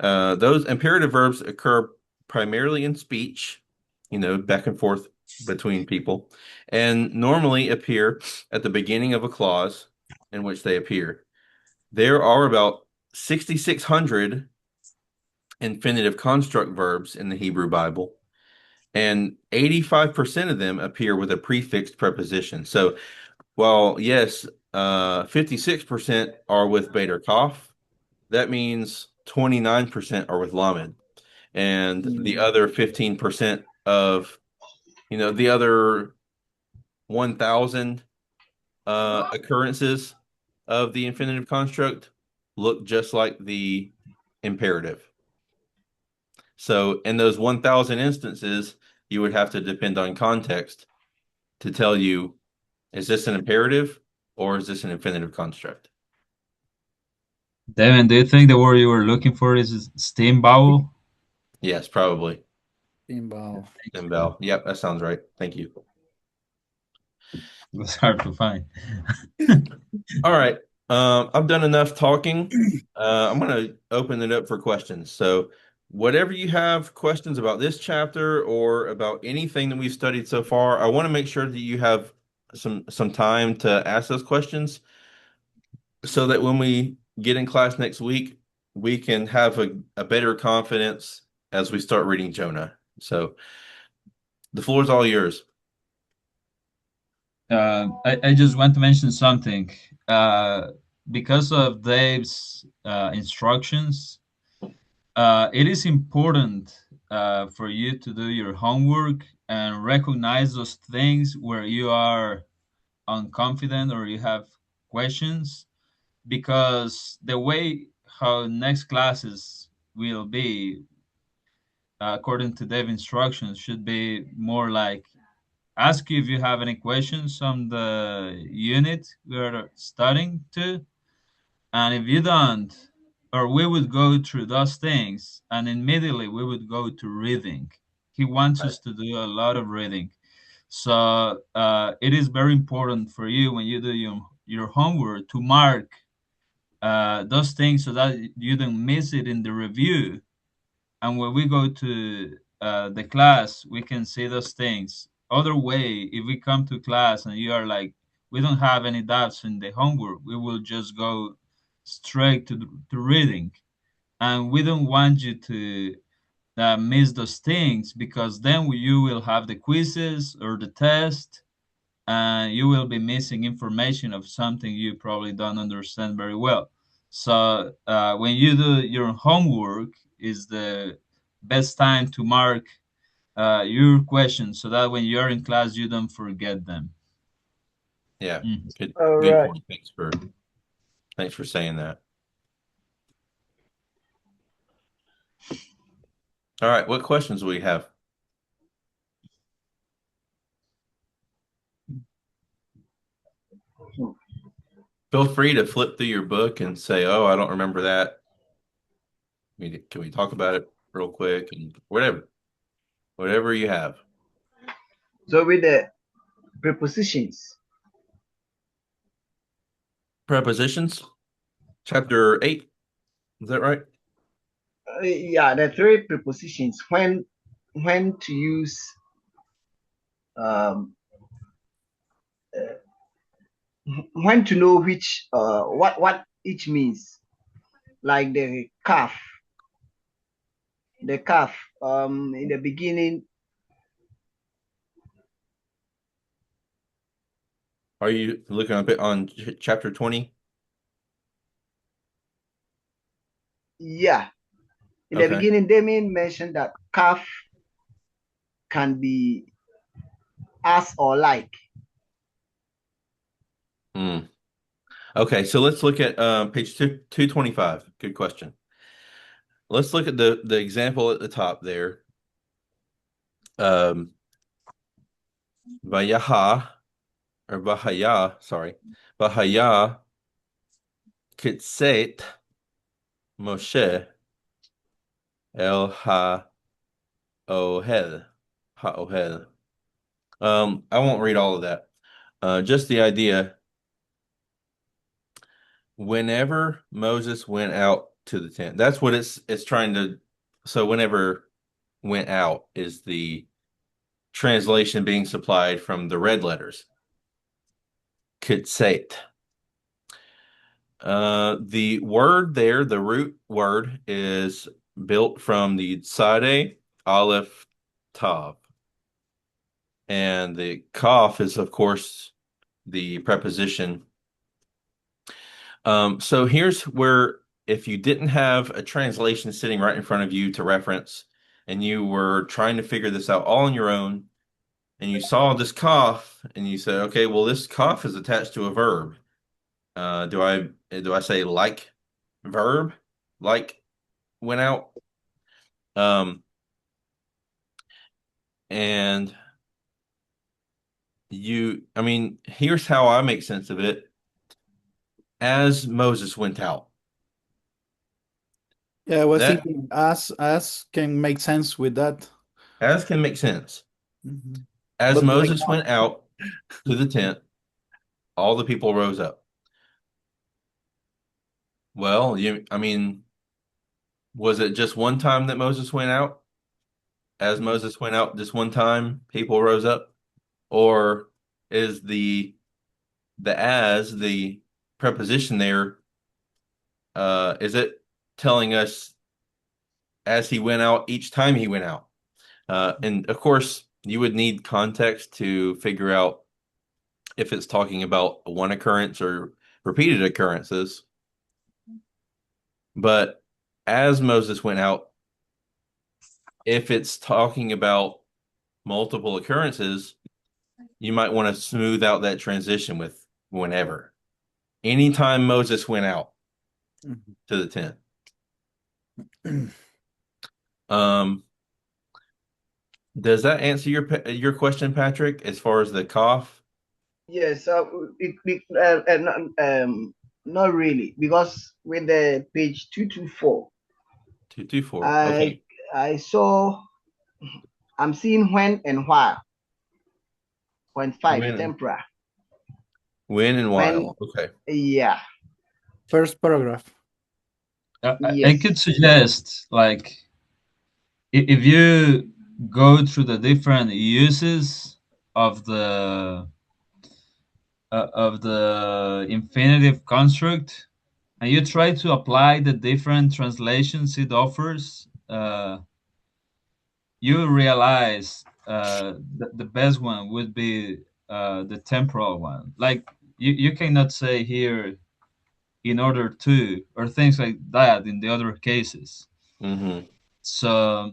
Those imperative verbs occur primarily in speech, back and forth between people, and normally appear at the beginning of a clause in which they appear. There are about 6,600 infinitive construct verbs in the Hebrew Bible, and 85% of them appear with a prefixed preposition. So, while yes, 56% are with Beit or Kaf, that means 29% are with Lamed, and the other 15% of, the other 1,000 occurrences of the infinitive construct look just like the imperative. So in those 1,000 instances, you would have to depend on context to tell you, is this an imperative or is this an infinitive construct? Devin, do you think the word you were looking for is steam bowel? Yes, probably. Inbound. Bell. Yep, that sounds right. Thank you. It was hard to find. All right. I've done enough talking. I'm going to open it up for questions. So, whatever you have questions about this chapter or about anything that we've studied so far, I want to make sure that you have some time to ask those questions so that when we get in class next week, we can have a better confidence as we start reading Jonah. So, the floor is all yours. I just want to mention something. Because of Dave's instructions, it is important for you to do your homework and recognize those things where you are unconfident or you have questions, because the way how next classes will be, according to Dave's instructions, should be more like ask you if you have any questions on the unit we're studying to, and if you don't, or we would go through those things and immediately we would go to reading. He wants us to do a lot of reading. So it is very important for you when you do your homework to mark those things so that you don't miss it in the review. And when we go to the class, we can see those things. Other way, if we come to class and you are like, we don't have any doubts in the homework, we will just go straight to reading. And we don't want you to miss those things, because then you will have the quizzes or the test and you will be missing information of something you probably don't understand very well. So when you do your homework is the best time to mark your questions so that when you're in class you don't forget them. Yeah, good All good right. point. Thanks for saying that. All right, what questions do we have? Feel free to flip through your book and say, "Oh, I don't remember that. Can we talk about it real quick?" And whatever you have. So with the prepositions, Prepositions, chapter 8. Is that right? yeah, the three prepositions when to use um when to know which what each means, like the calf in the beginning. Are you looking up it on chapter 20? Yeah, in the Okay. beginning, Damien mentioned that calf can be as or like. Mm. Okay, so let's look at page 225. Good question. Let's look at the example at the top there. Vayaha, or Vahaya, sorry. Vahaya kitset Moshe el ha-ohel. Ha-ohel. I won't read all of that. Just the idea. Whenever Moses went out to the tent, that's what it's trying to. So whenever went out is the translation being supplied from the red letters. Kitset. The word there, the root word, is built from the Sade Aleph Tav. And the Kaf is, of course, the preposition. So here's where, if you didn't have a translation sitting right in front of you to reference, and you were trying to figure this out all on your own, and you saw this cough, and you said, okay, well, this cough is attached to a verb. Do I say like verb? Like went out? And I mean, here's how I make sense of it. As Moses went out. Yeah, I was That thinking as can make sense with that. as can make sense. Mhm. As But like Moses went out to the tent, all the people rose up. Well, I mean, was it just one time that Moses went out? As Moses went out this one time, people rose up? Or is the preposition there, is it telling us as he went out each time he went out? And of course, you would need context to figure out if it's talking about one occurrence or repeated occurrences. But as Moses went out, if it's talking about multiple occurrences, you might want to smooth out that transition with whenever. Anytime Moses went out to the tent. Um, does that answer your question, Patrick, as far as the cough? Yes, not really, because with the page 224, 224. I Okay. I saw I'm seeing when and while. Point five When tempora. when and When, while. Okay. yeah, first paragraph. I yes. could suggest, like, if you go through the different uses of the infinitive construct, and you try to apply the different translations it offers, you realize the best one would be the temporal one. Like, you cannot say here in order to, or things like that in the other cases. Mm-hmm. So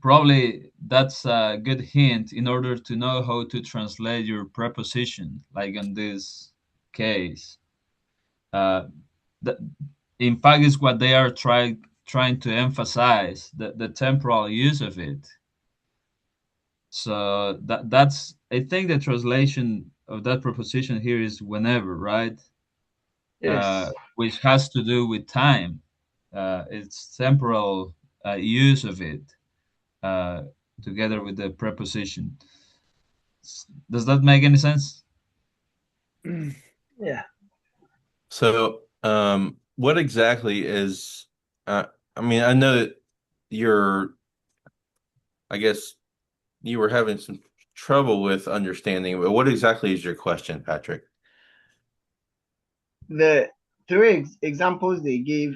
probably that's a good hint in order to know how to translate your preposition, like in this case. Uh, in fact, is what they are trying to emphasize the temporal use of it. So that's I think the translation of that preposition here is whenever, right? Yes. Which has to do with time. It's temporal use of it uh, together with the preposition. Does that make any sense? Yeah. So, what exactly is, I mean, I know that you're, I guess you were having some trouble with understanding, but what exactly is your question, Patrick? The three examples they gave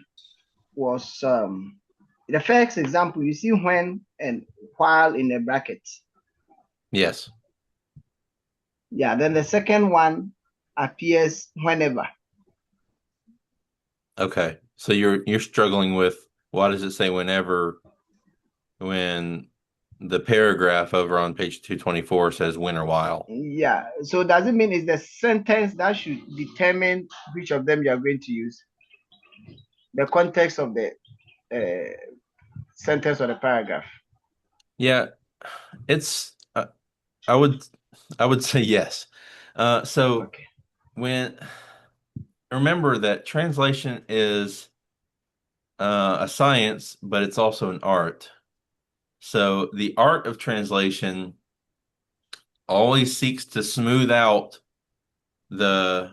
was the first example, you see when and while in a bracket. Yes. Yeah, then the second one appears whenever. Okay. So you're struggling with why does it say whenever when the paragraph over on page 224 says when or while? Yeah. So does it mean it's the sentence that should determine which of them you are going to use? The context of the sentence or the paragraph? Yeah, it's I would I would say yes. So Okay. when remember that translation is a science, but it's also an art. So the art of translation always seeks to smooth out the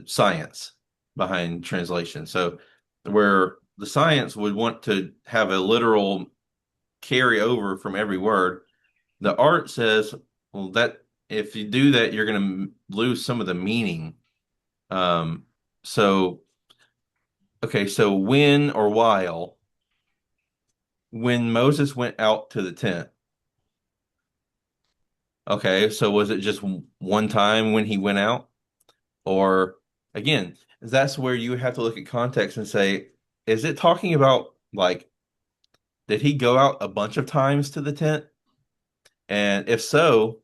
science behind translation. So where the science would want to have a literal carry over from every word, the art says, well, that if you do that, you're going to lose some of the meaning. Um, so okay, so when or while, when Moses went out to the tent. Okay, so was it just one time when he went out? Or again, that's where you have to look at context and say, is it talking about like, did he go out a bunch of times to the tent? And if so,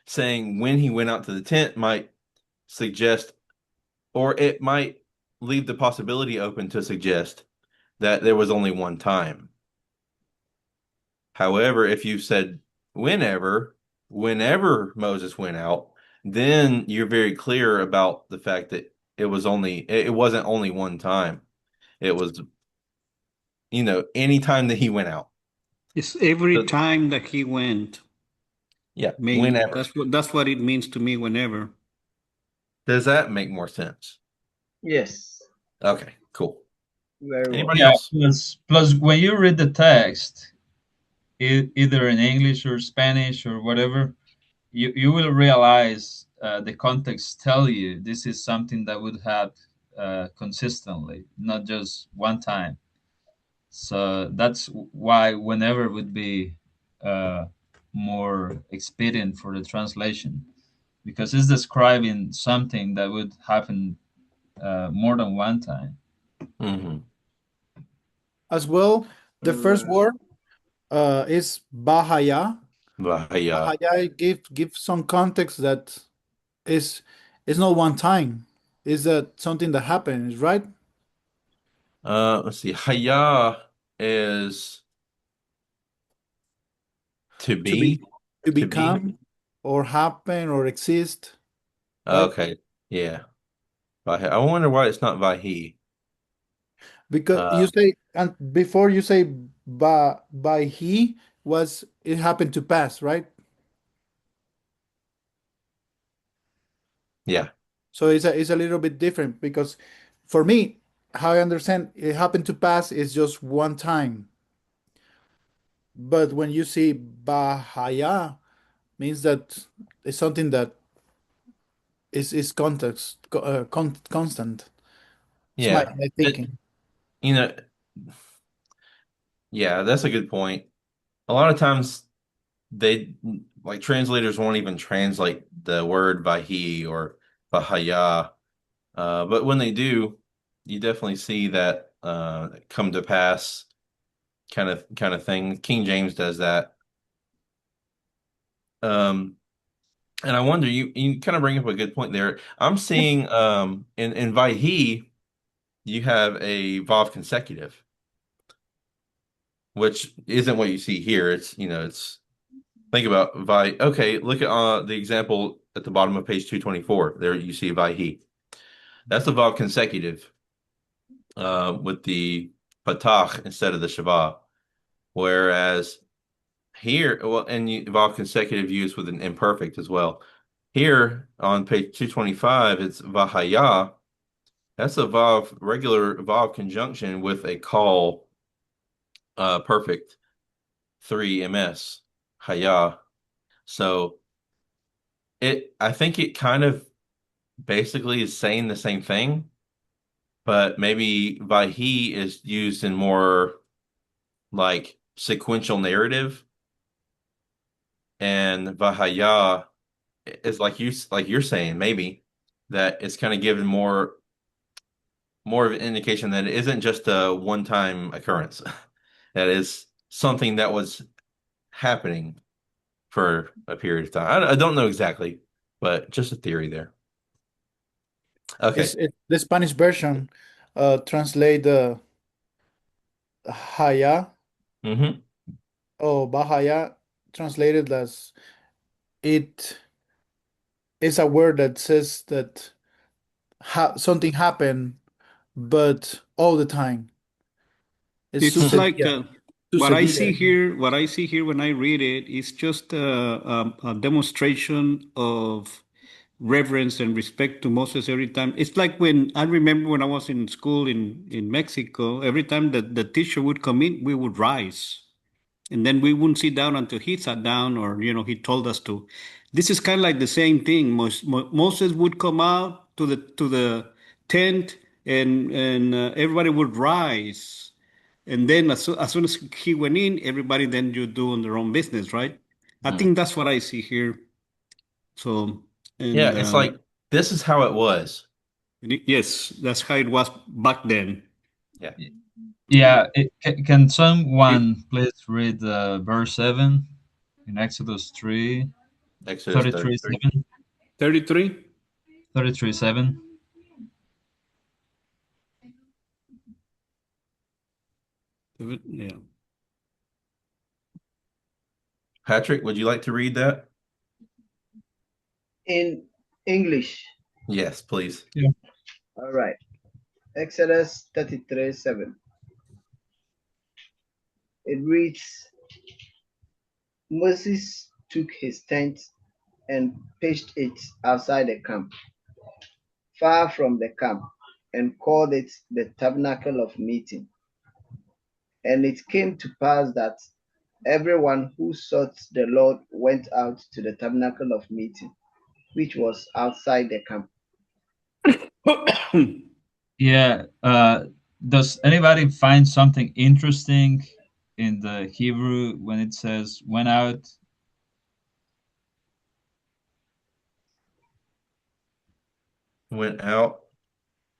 saying when he went out to the tent might suggest, or it might leave the possibility open to suggest that there was only one time. However, if you said whenever Moses went out, then you're very clear about the fact that it wasn't only one time. It was, any time that he went out. It's every So, time that he went. yeah, Mean whenever. that's what it means to me. Whenever. Does that make more sense? Yes. Okay, cool. Very well. Anybody Yeah. else? Plus, when you read the text, either in English or Spanish or whatever, you will realize the context tell you this is something that would have consistently, not just one time. So that's why whenever would be uh, more expedient for the translation because it's describing something that would happen more than one time. Mm-hmm. As well, the first Uh, word is Bahaya. Vaya. Bahaya give some context that is it's not one time. Is that something that happens, right? Let's see. Haya is to To be be, to to be. become or happen or exist, right? Okay, yeah. I wonder why it's not Vahi. Because you Uh, say and before you say by he was it happened to pass, right? yeah, So it's a little bit different because for me, how I understand it happened to pass is just one time. But when you see Bahaya means that it's something that is context constant. It's my, yeah. my It, thinking. you know, yeah, that's a good point. A lot of times they like translators won't even translate the word Vahi or Bahaya. But when they do, you definitely see that come to pass kind of thing. King James does that. Um, and I wonder, you kind of bring up a good point there. I'm seeing in Vahi, you have a Vav consecutive. which isn't what you see here. It's think about okay, look at the example at the bottom of page 224. There you see Vaihi. That's the Vav consecutive with the patach instead of the shava. Whereas here, well, and Vav consecutive used with an imperfect as well. Here on page 225, it's Vahaya. That's a regular Vav conjunction with a call perfect 3 ms Haya. So I think it kind of basically is saying the same thing, but maybe Vaihi is used in more like sequential narrative, and Vahaya is like you're saying maybe that it's kind of given more of an indication that it isn't just a one-time occurrence. That is something that was happening for a period of time. I don't know exactly, but just a theory there. Okay. The Spanish version translate the Haya Mm-hmm. or Bahaya translated as it is a word that says that something happened, but all the time. It's It's like what I see sucedía. here. What I see here when I read it is just a demonstration of reverence and respect to Moses every time. It's like when I remember when I was in school in Mexico. Every time that the teacher would come in, we would rise. And then we wouldn't sit down until he sat down, or he told us to. This is kind of like the same thing. Moses would come out to the tent, and everybody would rise. And then as soon as he went in, everybody then you doing their own business, right? I think that's what I see here. So, Yeah, and it's like this is how it was. yes, that's how it was back then. Yeah. Yeah, can someone please read verse 7 in Exodus 3, Exodus 33 33. 7? 33? 33 7. Yeah. Patrick, would you like to read that? In English. Yes, please. Yeah. All right. Exodus 33:7. It reads, Moses took his tent and pitched it outside the camp, far from the camp, and called it the tabernacle of meeting. And it came to pass that everyone who sought the Lord went out to the tabernacle of meeting, which was outside the camp. Yeah. Does anybody find something interesting in the Hebrew when it says went out? Went out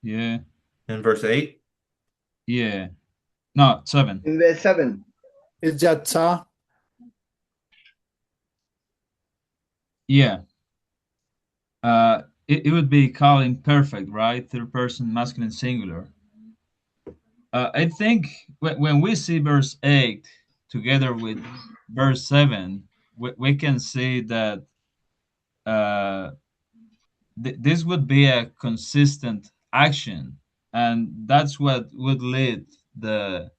Yeah. in verse 8. Yeah. No, 7. In verse 7, It's Yatsa. Yeah. It would be called imperfect, right? Third person masculine singular. I think when we see verse 8 together with verse 7, we can see that uh, this would be a consistent action. And that's what would lead the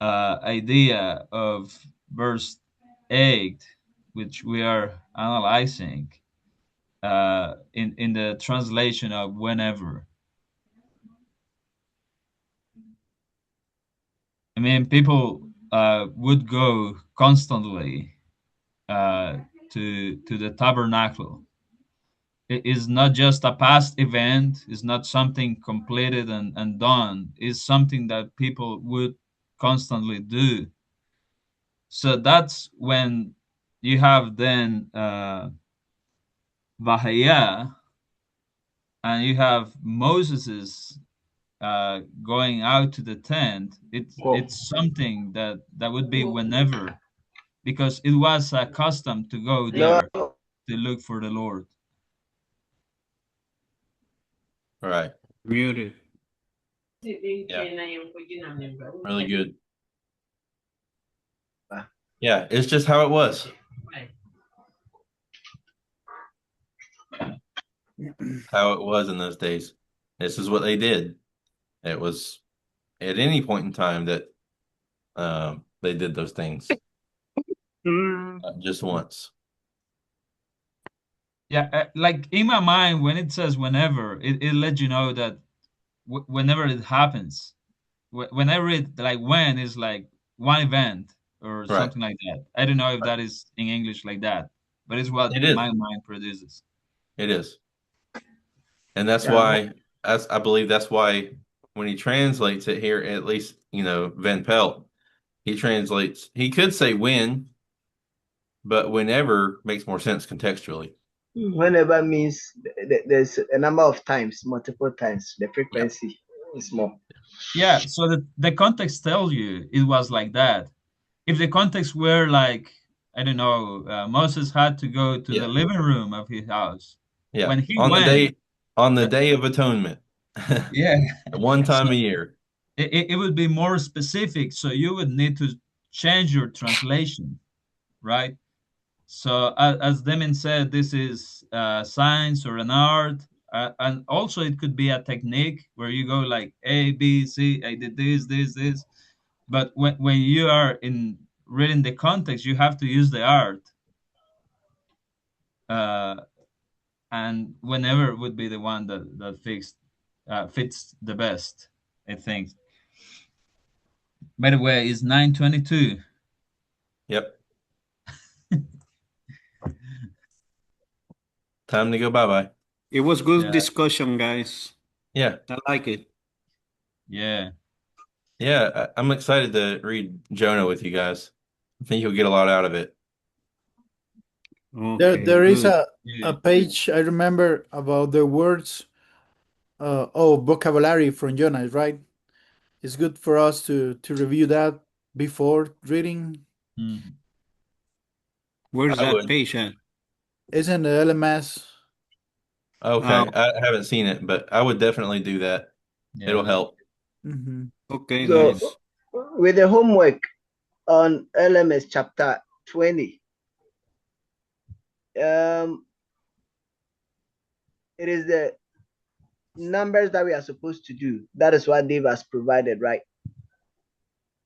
idea of verse 8, which we are analyzing in the translation of whenever. I mean, people would go constantly to the tabernacle. It is not just a past event. It's not something completed and done. It's something that people would constantly do. So that's when you have then Vahaya, and you have Moses's going out to the tent. It's something that would be whenever, because it was a custom to go no, there to look for the Lord. All right. Muted. Yeah. Really good. Yeah, it's just how it was. How it was in those days. This is what they did. It was at any point in time that they did those things. Not just once. Yeah, like in my mind, when it says whenever, it lets you know that whenever it happens. When I read like when is like one event or Right. something like that. I don't know if that is in English like that, but it's what It is. my mind produces. It is. And that's Yeah. why I believe that's why when he translates it here, at least, Van Pelt, he translates, he could say when, but whenever makes more sense contextually. Whenever means there's a number of times, multiple times. The frequency is more. Yeah, so the context tells you it was like that. If the context were like, I don't know, Moses had to go to the Yeah. living room of his house. Yeah. When he On the went, day of atonement. yeah, One time so a year. it would be more specific. So you would need to change your translation, right? So as Demin said, this is science or an art, and also it could be a technique where you go like A, B, C. I did this. But when you are in reading the context, you have to use the art, uh, and whenever would be the one that fits the best, I think. By the way, it's 9:22. Yep. Time to go bye-bye. It was good Yeah. discussion, guys. Yeah. I like it. Yeah. Yeah, I'm excited to read Jonah with you guys. I think you'll get a lot out of it. Okay, There is good. Yeah. a page I remember about the words, vocabulary from Jonas, right? It's good for us to review that before reading. Mhm. Where's I that would. page at? It's in the LMS. Okay, I haven't seen it, but I would definitely do that. Yeah. It'll help. Hmm. Okay, So guys. with the homework on LMS chapter 20, it is the numbers that we are supposed to do. That is what Dave has provided, right?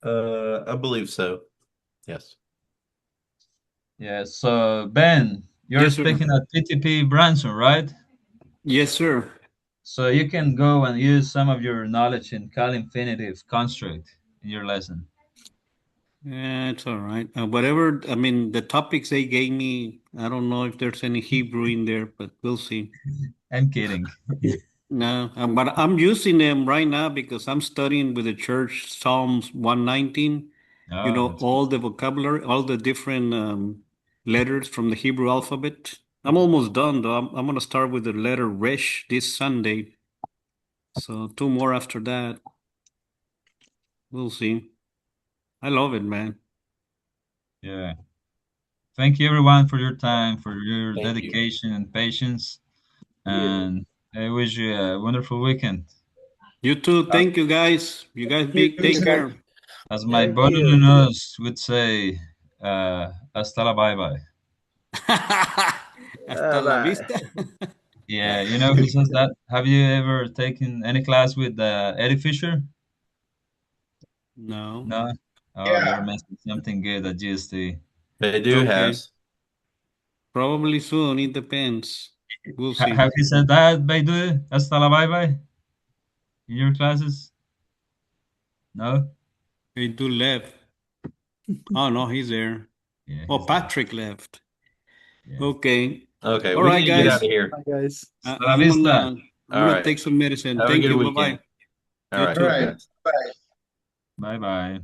I believe so. Yes. Yeah. So Ben, you're Yes, sir. speaking at TTP Branson, right? Yes, sir. So you can go and use some of your knowledge in call infinitive construct in your lesson. Yeah, it's all right. Whatever, I mean, the topics they gave me, I don't know if there's any Hebrew in there, but we'll see. I'm kidding. No, but I'm using them right now because I'm studying with the church Psalms 119. You Oh, know, that's good. all the vocabulary, all the different letters from the Hebrew alphabet. I'm almost done, though. I'm going to start with the letter Resh this Sunday. So two more after that. We'll see. I love it, man. Yeah. Thank you everyone for your time, for your Thank you. dedication and patience. And I wish you a wonderful weekend. You too. Thank you, guys. You guys take care. As my Thank bono you. nos would say, hasta la bye bye. Hasta la Bye. vista. Yeah, you know who says that? Have you ever taken any class with Eddie Fisher? No. No? Oh, Yeah. you're missing something good at GST. They do have. Okay. Probably soon. It depends. We'll see. Have you said that, Baidu? Hasta la bye bye in your classes? No? Hey, do left. Oh no, he's there. Yeah, Oh, he's there. Patrick left. Yeah. Okay. Okay, All we right, need to get out guys. of here. Hi, guys. Hasta la vista. I'm All gonna right. take some medicine. Have a Thank good you. weekend. Bye bye. All You right, too. All right. guys. Bye. Bye bye.